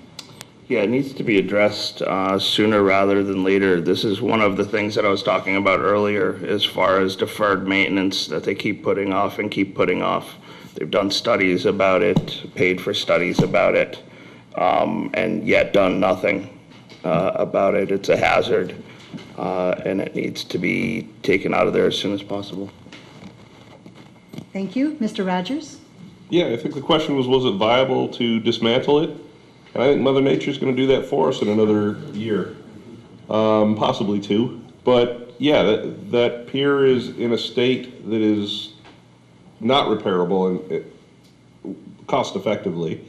Yeah, it needs to be addressed sooner rather than later. This is one of the things that I was talking about earlier as far as deferred maintenance that they keep putting off and keep putting off. They've done studies about it, paid for studies about it, and yet done nothing about it. It's a hazard, and it needs to be taken out of there as soon as possible. Thank you. Mr. Rogers? Yeah, I think the question was it viable to dismantle it? And I think Mother Nature's going to do that for us in another year, possibly two. But yeah, that pier is in a state that is not repairable and cost effectively.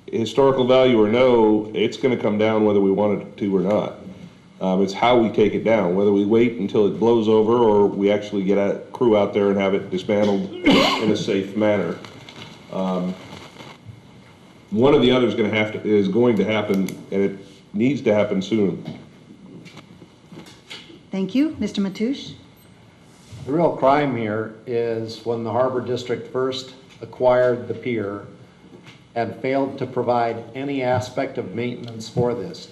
Historical value or no, it's going to come down whether we want it to or not. It's how we take it down, whether we wait until it blows over or we actually get a crew out there and have it dismantled in a safe manner. One or the other is going to happen, and it needs to happen soon. Thank you. Mr. Mateusz? The real crime here is when the Harbor District first acquired the pier and failed to provide any aspect of maintenance for this.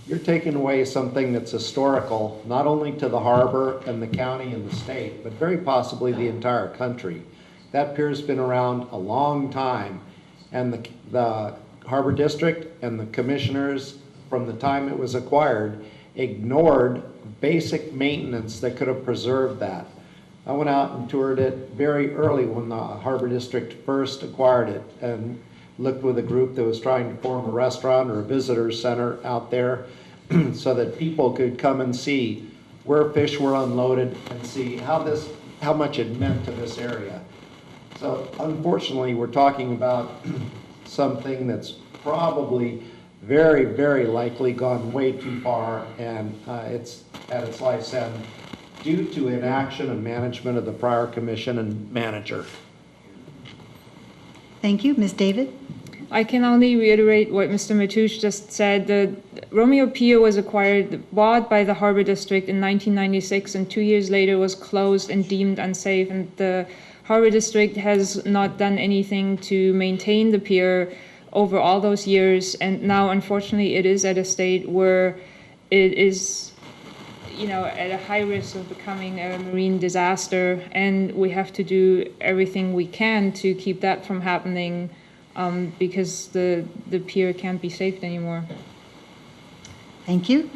You're taking away something that's historical, not only to the harbor and the county and the state, but very possibly the entire country. That pier's been around a long time, and the Harbor District and the commissioners, from the time it was acquired, ignored basic maintenance that could have preserved that. I went out and toured it very early when the Harbor District first acquired it and looked with a group that was trying to form a restaurant or a visitor center out there so that people could come and see where fish were unloaded and see how much it meant to this area. So unfortunately, we're talking about something that's probably very, very likely gone way too far, and it's at its life's end due to inaction and management of the prior commission and manager. Thank you. Ms. David? I can only reiterate what Mr. Matoush just said. The Romeo Pier was bought by the Harbor District in 1996, and 2 years later was closed and deemed unsafe. And the Harbor District has not done anything to maintain the pier over all those years. And now, unfortunately, it is at a state where it is, at a high risk of becoming a marine disaster. And we have to do everything we can to keep that from happening. Because the pier can't be saved anymore. Thank you.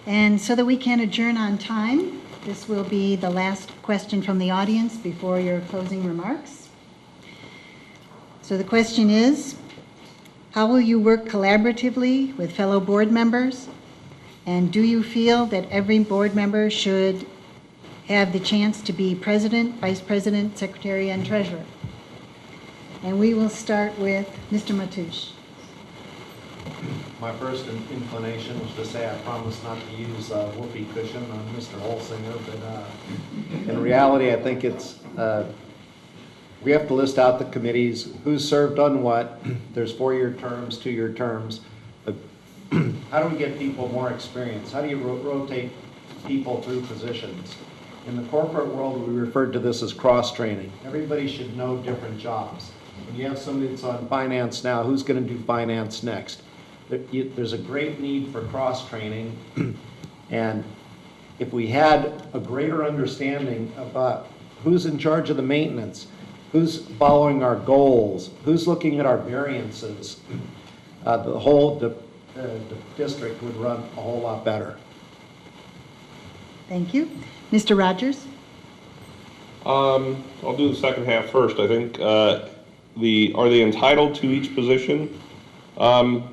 And so that we can adjourn on time, this will be the last question from the audience before your closing remarks. So the question is, how will you work collaboratively with fellow board members? And do you feel that every board member should have the chance to be president, vice president, secretary, and treasurer? And we will start with Mr. Matoush. My first inclination was to say I promise not to use whoopee cushion on Mr. Holsinger, but in reality, I think it's, we have to list out the committees, who's served on what. There's 4-year terms, 2-year terms. But how do we get people more experience? How do you rotate people through positions? In the corporate world, we referred to this as cross-training. Everybody should know different jobs. When you have somebody that's on finance now, who's going to do finance next? There's a great need for cross-training, and if we had a greater understanding about who's in charge of the maintenance, who's following our goals, who's looking at our variances, the whole district would run a whole lot better. Thank you. Mr. Rogers? I'll do the second half first. I think are they entitled to each position? From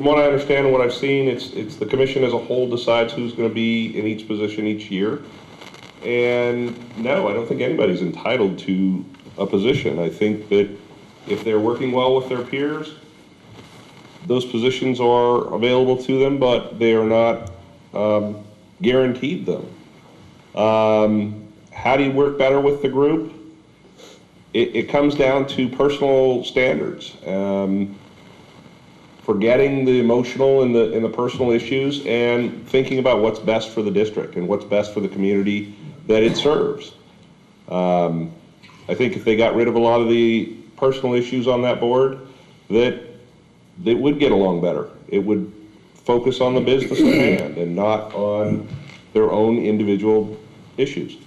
what I understand and what I've seen, it's the commission as a whole decides who's going to be in each position each year. And no, I don't think anybody's entitled to a position. I think that if they're working well with their peers, those positions are available to them, but they are not guaranteed them. How do you work better with the group? It comes down to personal standards, forgetting the emotional and the personal issues and thinking about what's best for the district and what's best for the community that it serves. I think if they got rid of a lot of the personal issues on that board, that they would get along better. It would focus on the business at hand and not on their own individual issues.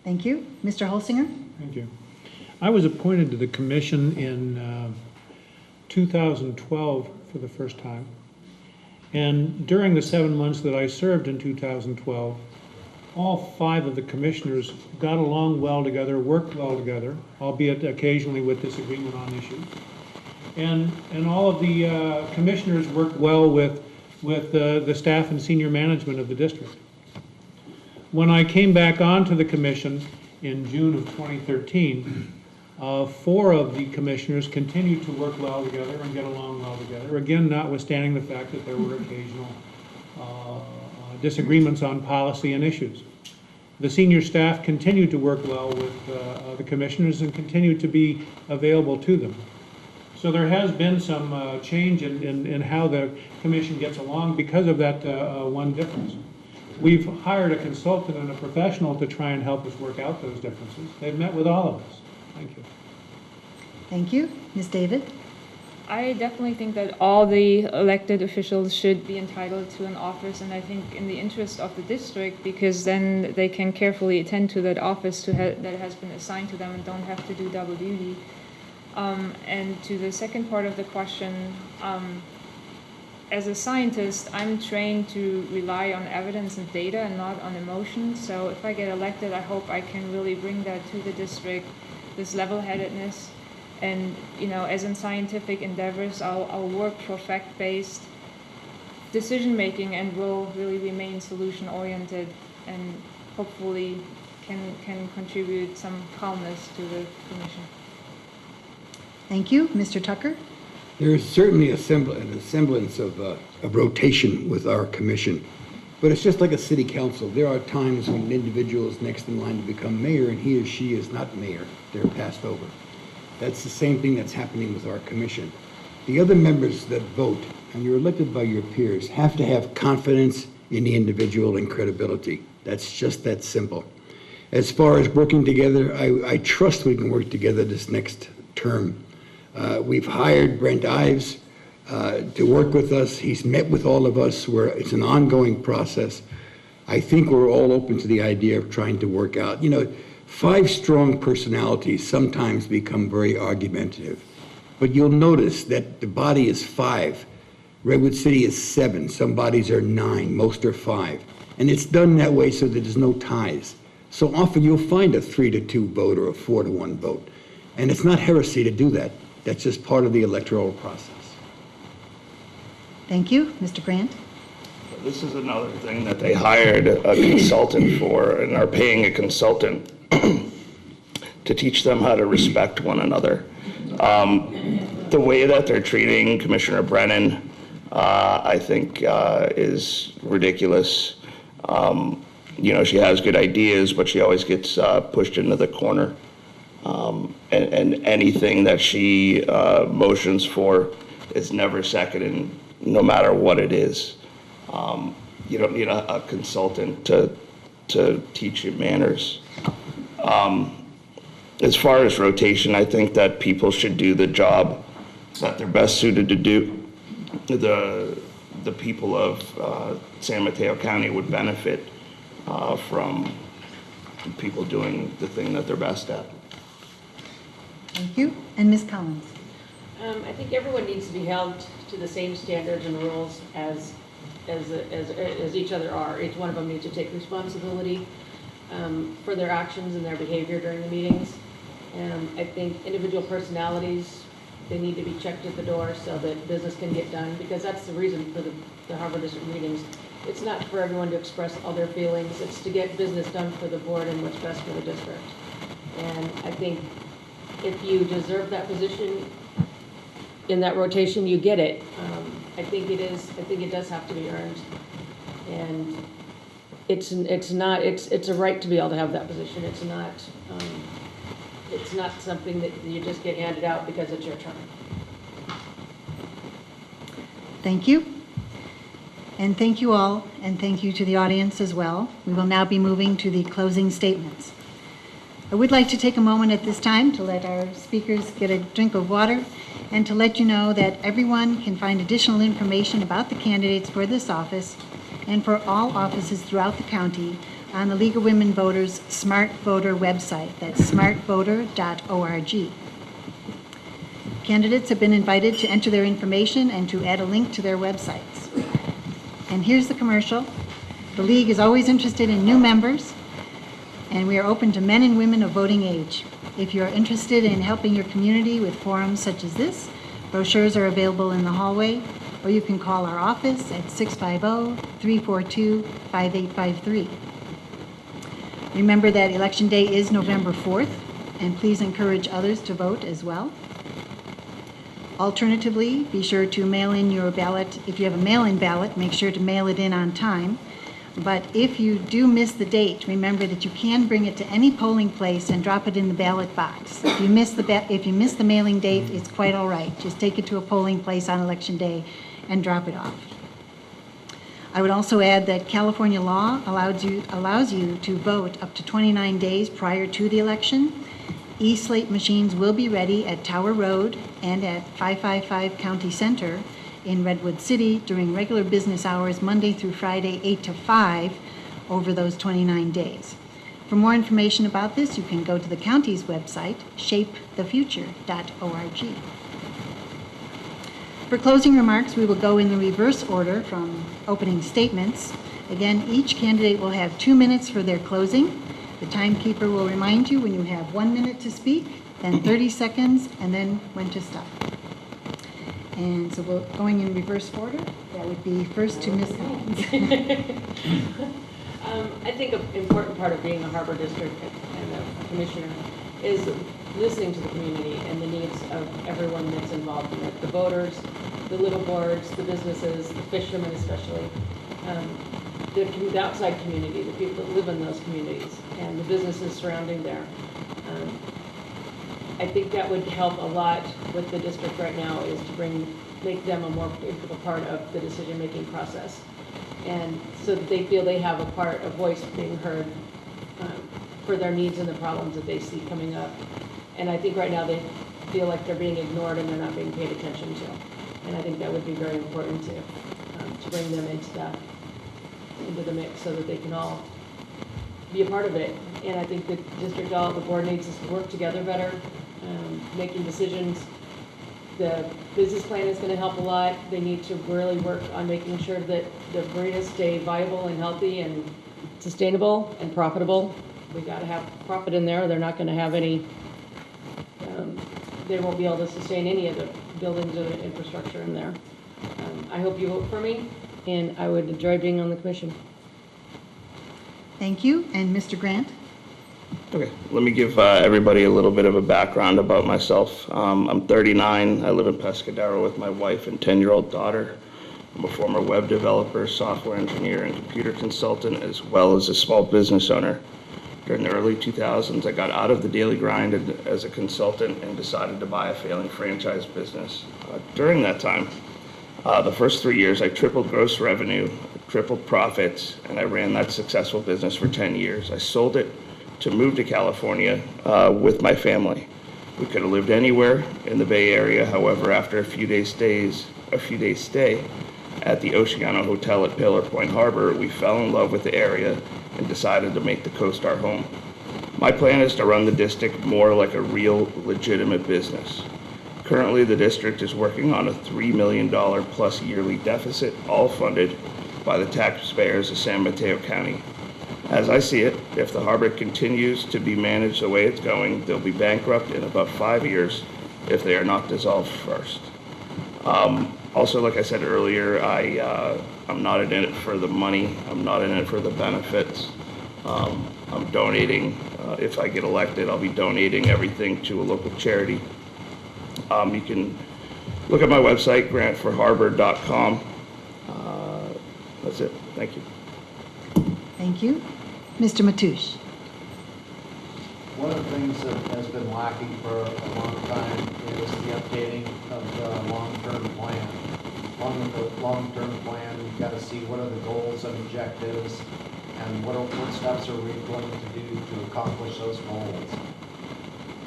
Thank you. Mr. Holsinger? Thank you. I was appointed to the commission in 2012 for the first time. And during the 7 months that I served in 2012, all 5 of the commissioners got along well together, worked well together, albeit occasionally with disagreement on issues. And all of the commissioners worked well with the staff and senior management of the district. When I came back onto the commission in June of 2013, 4 of the commissioners continued to work well together and get along well together, again, notwithstanding the fact that there were occasional disagreements on policy and issues. The senior staff continued to work well with the commissioners and continued to be available to them. So there has been some change in how the commission gets along because of that one difference. We've hired a consultant and a professional to try and help us work out those differences. They've met with all of us. Thank you. Thank you. Ms. David? I definitely think that all the elected officials should be entitled to an office, and I think in the interest of the district, because then they can carefully attend to that office that has been assigned to them and don't have to do double duty. And to the second part of the question, as a scientist, I'm trained to rely on evidence and data and not on emotion. So if I get elected, I hope I can really bring that to the district, this level-headedness. And, as in scientific endeavors, I'll work for fact-based decision-making and will really remain solution-oriented and hopefully can contribute some calmness to the commission. Thank you. Mr. Tucker? There is certainly a semblance of rotation with our commission. But it's just like a city council. There are times when an individual is next in line to become mayor and he or she is not mayor. They're passed over. That's the same thing that's happening with our commission. The other members that vote, and you're elected by your peers, have to have confidence in the individual and credibility. That's just that simple. As far as working together, I trust we can work together this next term. We've hired Brent Ives to work with us. He's met with all of us where it's an ongoing process. I think we're all open to the idea of trying to work out. You know, 5 strong personalities sometimes become very argumentative, but you'll notice that the body is 5. Redwood City is 7. Some bodies are 9. Most are 5. And it's done that way so that there's no ties. So often you'll find a 3-2 vote or a 4-1 vote. And it's not heresy to do that. That's just part of the electoral process. Thank you. Mr. Grant? This is another thing that they hired a consultant for and are paying a consultant to teach them how to respect one another. The way that they're treating Commissioner Brennan, I think, is ridiculous. You know, she has good ideas, but she always gets pushed into the corner. And anything that she motions for is never seconded, no matter what it is. You don't need a consultant to teach you manners. As far as rotation, I think that people should do the job that they're best suited to do. The people of San Mateo County would benefit from people doing the thing that they're best at. Thank you. And Ms. Collins? I think everyone needs to be held to the same standards and rules as each other are. Each one of them needs to take responsibility for their actions and their behavior during the meetings. I think individual personalities, they need to be checked at the door so that business can get done, because that's the reason for the Harbor District meetings. It's not for everyone to express all their feelings. It's to get business done for the board and what's best for the district. And I think if you deserve that position in that rotation, you get it. I think it does have to be earned. And it's a right to be able to have that position. It's not something that you just get handed out because it's your turn. Thank you. And thank you all, and thank you to the audience as well. We will now be moving to the closing statements. I would like to take a moment at this time to let our speakers get a drink of water and to let you know that everyone can find additional information about the candidates for this office and for all offices throughout the county on the League of Women Voters Smart Voter website. That's smartvoter.org. Candidates have been invited to enter their information and to add a link to their websites. And here's the commercial. The League is always interested in new members, and we are open to men and women of voting age. If you're interested in helping your community with forums such as this, brochures are available in the hallway, or you can call our office at 650-342-5853. Remember that Election Day is November 4th, and please encourage others to vote as well. Alternatively, be sure to mail in your ballot. If you have a mail-in ballot, make sure to mail it in on time. But if you do miss the date, remember that you can bring it to any polling place and drop it in the ballot box. If you miss the mailing date, it's quite all right. Just take it to a polling place on Election Day and drop it off. I would also add that California law allows you to vote up to 29 days prior to the election. E-slate machines will be ready at Tower Road and at 555 County Center in Redwood City during regular business hours, Monday through Friday, 8 to 5, over those 29 days. For more information about this, you can go to the county's website, shapethefuture.org. For closing remarks, we will go in the reverse order from opening statements. Again, each candidate will have 2 minutes for their closing. The timekeeper will remind you when you have 1 minute to speak, then 30 seconds, and then when to stop. And so we're going in reverse order. That would be first to Ms. Collins. I think an important part of being a Harbor District and a commissioner is listening to the community and the needs of everyone that's involved in it. The voters, the little boards, the businesses, the fishermen especially. the outside community, the people that live in those communities, and the businesses surrounding there. I think that would help a lot with the district right now, is to make them a more integral part of the decision-making process. And so that they feel they have a voice being heard for their needs and the problems that they see coming up. And I think right now they feel like they're being ignored and they're not being paid attention to. And I think that would be very important to bring them into the mix so that they can all be a part of it. And I think the district, the board needs us to work together better, making decisions. The business plan is going to help a lot. They need to really work on making sure that the marinas stay viable and healthy and sustainable and profitable. We got to have profit in there. They're not going to have any, they won't be able to sustain any of the buildings or the infrastructure in there. I hope you vote for me, and I would enjoy being on the commission. Thank you. And Mr. Grant? Okay, let me give everybody a little bit of a background about myself. I'm 39. I live in Pescadero with my wife and 10-year-old daughter. I'm a former web developer, software engineer, and computer consultant, as well as a small business owner. During the early 2000s, I got out of the daily grind as a consultant and decided to buy a failing franchise business. During that time, the first 3 years, I tripled gross revenue, tripled profits, and I ran that successful business for 10 years. I sold it to move to California with my family. We could have lived anywhere in the Bay Area. However, after a few days stay at the Oceano Hotel at Pillar Point Harbor, we fell in love with the area and decided to make the coast our home. My plan is to run the district more like a real, legitimate business. Currently, the district is working on a $3 million plus yearly deficit, all funded by the taxpayers of San Mateo County. As I see it, if the harbor continues to be managed the way it's going, they'll be bankrupt in about 5 years if they are not dissolved first. Also, like I said earlier, I'm not in it for the money. I'm not in it for the benefits. I'm donating. If I get elected, I'll be donating everything to a local charity. You can look at my website, grantforharbor.com. That's it. Thank you. Thank you. Mr. Matoush? One of the things that has been lacking for a long time is the updating of the long-term plan. Along with the long-term plan, we've got to see what are the goals and objectives, and what steps are we going to do to accomplish those goals.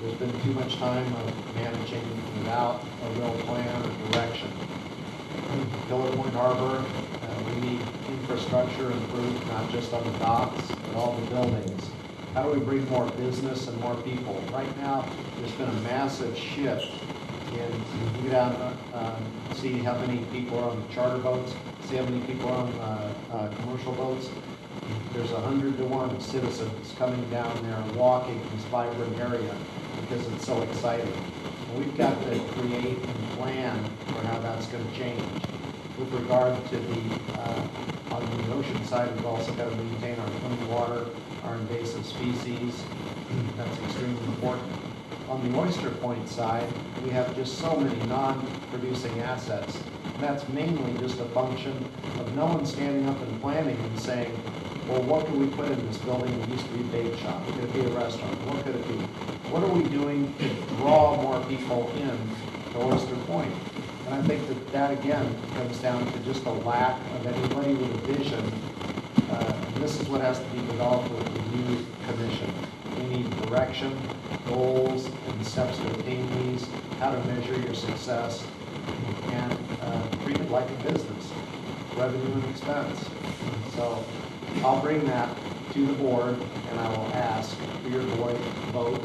There's been too much time of managing without a real plan or direction. Pillar Point Harbor, we need infrastructure improved, not just on the docks, but all the buildings. How do we bring more business and more people? Right now, there's been a massive shift in, you go down, see how many people are on the charter boats, see how many people are on commercial boats. There's 100 to 1 citizens coming down there and walking this vibrant area because it's so exciting. And we've got to create and plan for how that's going to change. With regard to on the ocean side, we've also got to maintain our clean water, our invasive species. That's extremely important. On the Oyster Point side, we have just so many non-producing assets. And that's mainly just a function of no one standing up and planning and saying, well, what could we put in this building that used to be a bait shop? Could it be a restaurant? What could it be? What are we doing to draw more people in to Oyster Point? And I think that again comes down to just a lack of anybody with a vision. And this is what has to be developed with the new commission. We need direction, goals, and steps to attain these, how to measure your success, and treat it like a business, revenue and expense. So I'll bring that to the board, and I will ask for your vote.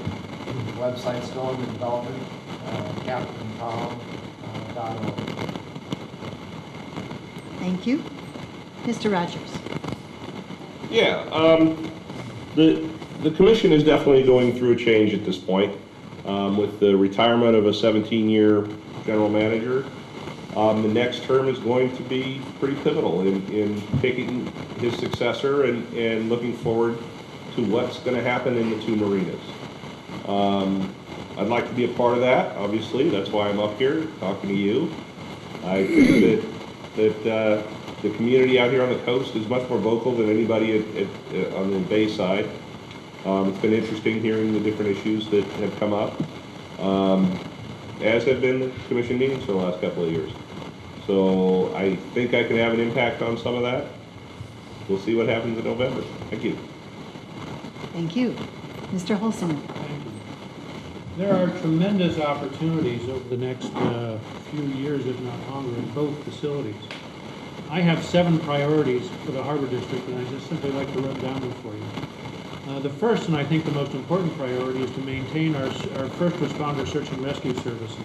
The website's still in development, CaptainTom.org. Thank you. Mr. Rogers? Yeah, the commission is definitely going through a change at this point. With the retirement of a 17-year general manager, the next term is going to be pretty pivotal in picking his successor and looking forward to what's going to happen in the two marinas. I'd like to be a part of that, obviously. That's why I'm up here talking to you. I think that The community out here on the coast is much more vocal than anybody on the bay side. It's been interesting hearing the different issues that have come up, as have been the commission meetings for the last couple of years. So I think I can have an impact on some of that. We'll see what happens in November. Thank you. Thank you. Mr. Holsinger. Thank you. There are tremendous opportunities over the next few years, if not longer, in both facilities. I have 7 priorities for the Harbor District, and I just simply like to run down them for you. The first, and I think the most important priority, is to maintain our first responder search and rescue services.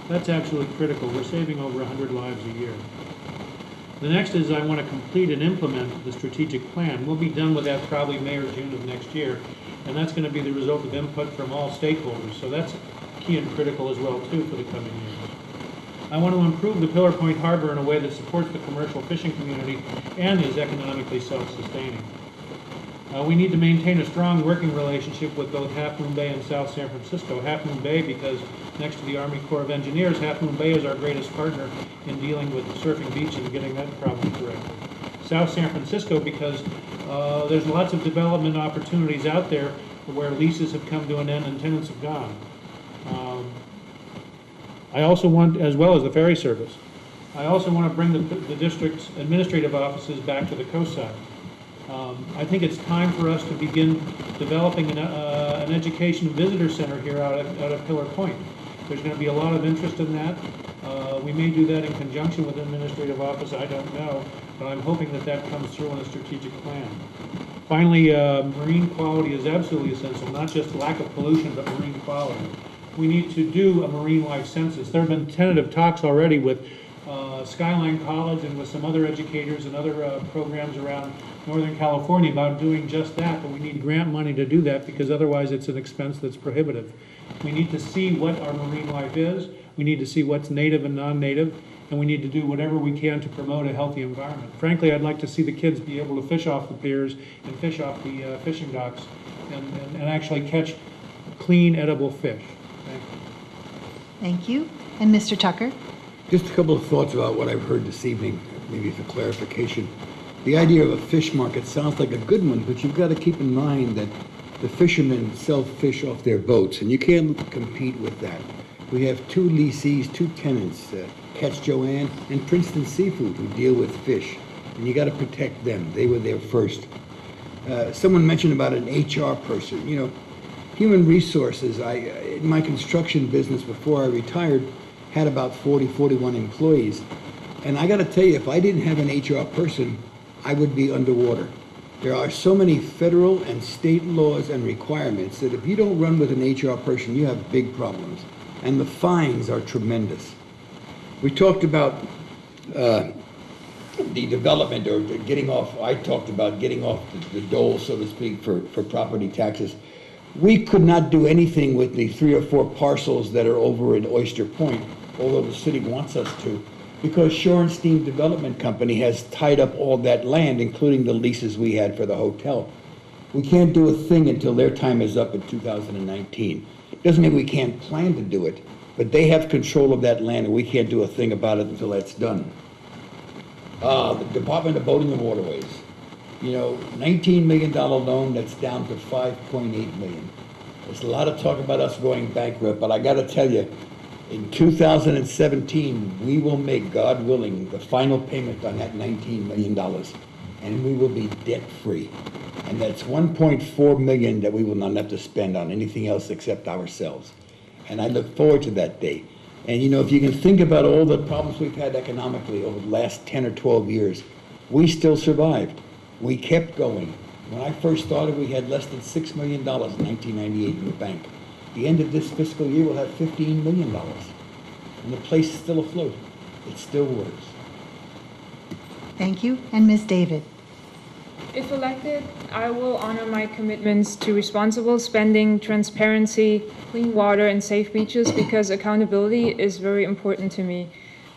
That's absolutely critical. We're saving over 100 lives a year. The next is I want to complete and implement the strategic plan. We'll be done with that probably May or June of next year, and that's going to be the result of input from all stakeholders. So that's key and critical as well, too, for the coming years. I want to improve the Pillar Point Harbor in a way that supports the commercial fishing community and is economically self-sustaining. We need to maintain a strong working relationship with both Half Moon Bay and South San Francisco. Half Moon Bay because next to the Army Corps of Engineers, Half Moon Bay is our greatest partner in dealing with surfing beaches and getting that problem corrected. South San Francisco because there's lots of development opportunities out there where leases have come to an end and tenants have gone. I also want, as well as the ferry service, I also want to bring the district's administrative offices back to the coast side. I think it's time for us to begin developing an education visitor center here out at Pillar Point. There's going to be a lot of interest in that. We may do that in conjunction with the administrative office, I don't know, but I'm hoping that that comes through in a strategic plan. Finally, marine quality is absolutely essential, not just lack of pollution, but marine quality. We need to do a marine life census. There have been tentative talks already with Skyline College and with some other educators and other programs around Northern California about doing just that, but we need grant money to do that because otherwise it's an expense that's prohibitive. We need to see what our marine life is, we need to see what's native and non-native, and we need to do whatever we can to promote a healthy environment. Frankly, I'd like to see the kids be able to fish off the piers and fish off the fishing docks and actually catch clean, edible fish. Thank you. Thank you. And Mr. Tucker? Just a couple of thoughts about what I've heard this evening, maybe for clarification. The idea of a fish market sounds like a good one, but you've got to keep in mind that the fishermen sell fish off their boats, and you can't compete with that. We have 2 lessees, 2 tenants, Catch Joanne and Princeton Seafood, who deal with fish, and you got to protect them. They were there first. Someone mentioned about an HR person. You know, human resources, in my construction business before I retired, had about 41 employees. And I got to tell you, if I didn't have an HR person, I would be underwater. There are so many federal and state laws and requirements that if you don't run with an HR person, you have big problems. And the fines are tremendous. We talked about the development or getting off, I talked about getting off the dole, so to speak, for property taxes. We could not do anything with the 3 or 4 parcels that are over in Oyster Point, although the city wants us to, because Shorenstein Development Company has tied up all that land, including the leases we had for the hotel. We can't do a thing until their time is up in 2019. Doesn't mean we can't plan to do it, but they have control of that land and we can't do a thing about it until that's done. The Department of Boating and Waterways. You know, $19 million loan that's down to $5.8 million. There's a lot of talk about us going bankrupt, but I got to tell you, in 2017, we will make, God willing, the final payment on that $19 million, and we will be debt-free. And that's $1.4 million that we will not have to spend on anything else except ourselves. And I look forward to that day. And you know, if you can think about all the problems we've had economically over the last 10 or 12 years, we still survived. We kept going. When I first started, we had less than $6 million in 1998 in the bank. The end of this fiscal year, we'll have $15 million. And the place is still afloat. It still works. Thank you. And Ms. David? If elected, I will honor my commitments to responsible spending, transparency, clean water, and safe beaches because accountability is very important to me.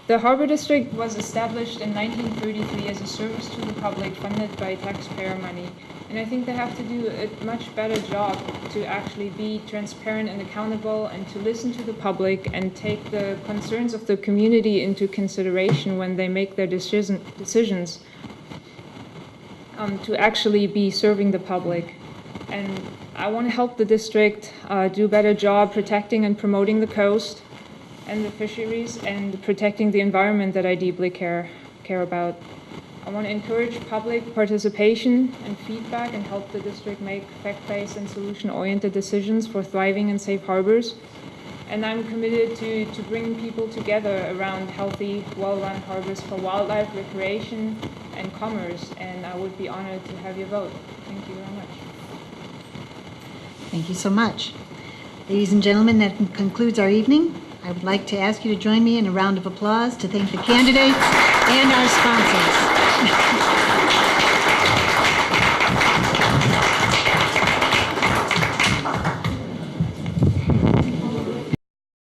The Harbor District was established in 1933 as a service to the public funded by taxpayer money. And I think they have to do a much better job to actually be transparent and accountable and to listen to the public and take the concerns of the community into consideration when they make their decisions to actually be serving the public. And I want to help the district do a better job protecting and promoting the coast and the fisheries and protecting the environment that I deeply care about. I want to encourage public participation and feedback and help the district make fact-based and solution-oriented decisions for thriving and safe harbors. And I'm committed to bring people together around healthy, well-run harbors for wildlife, recreation, and commerce. And I would be honored to have your vote. Thank you very much. Thank you so much. Ladies and gentlemen, that concludes our evening. I would like to ask you to join me in a round of applause to thank the candidates and our sponsors.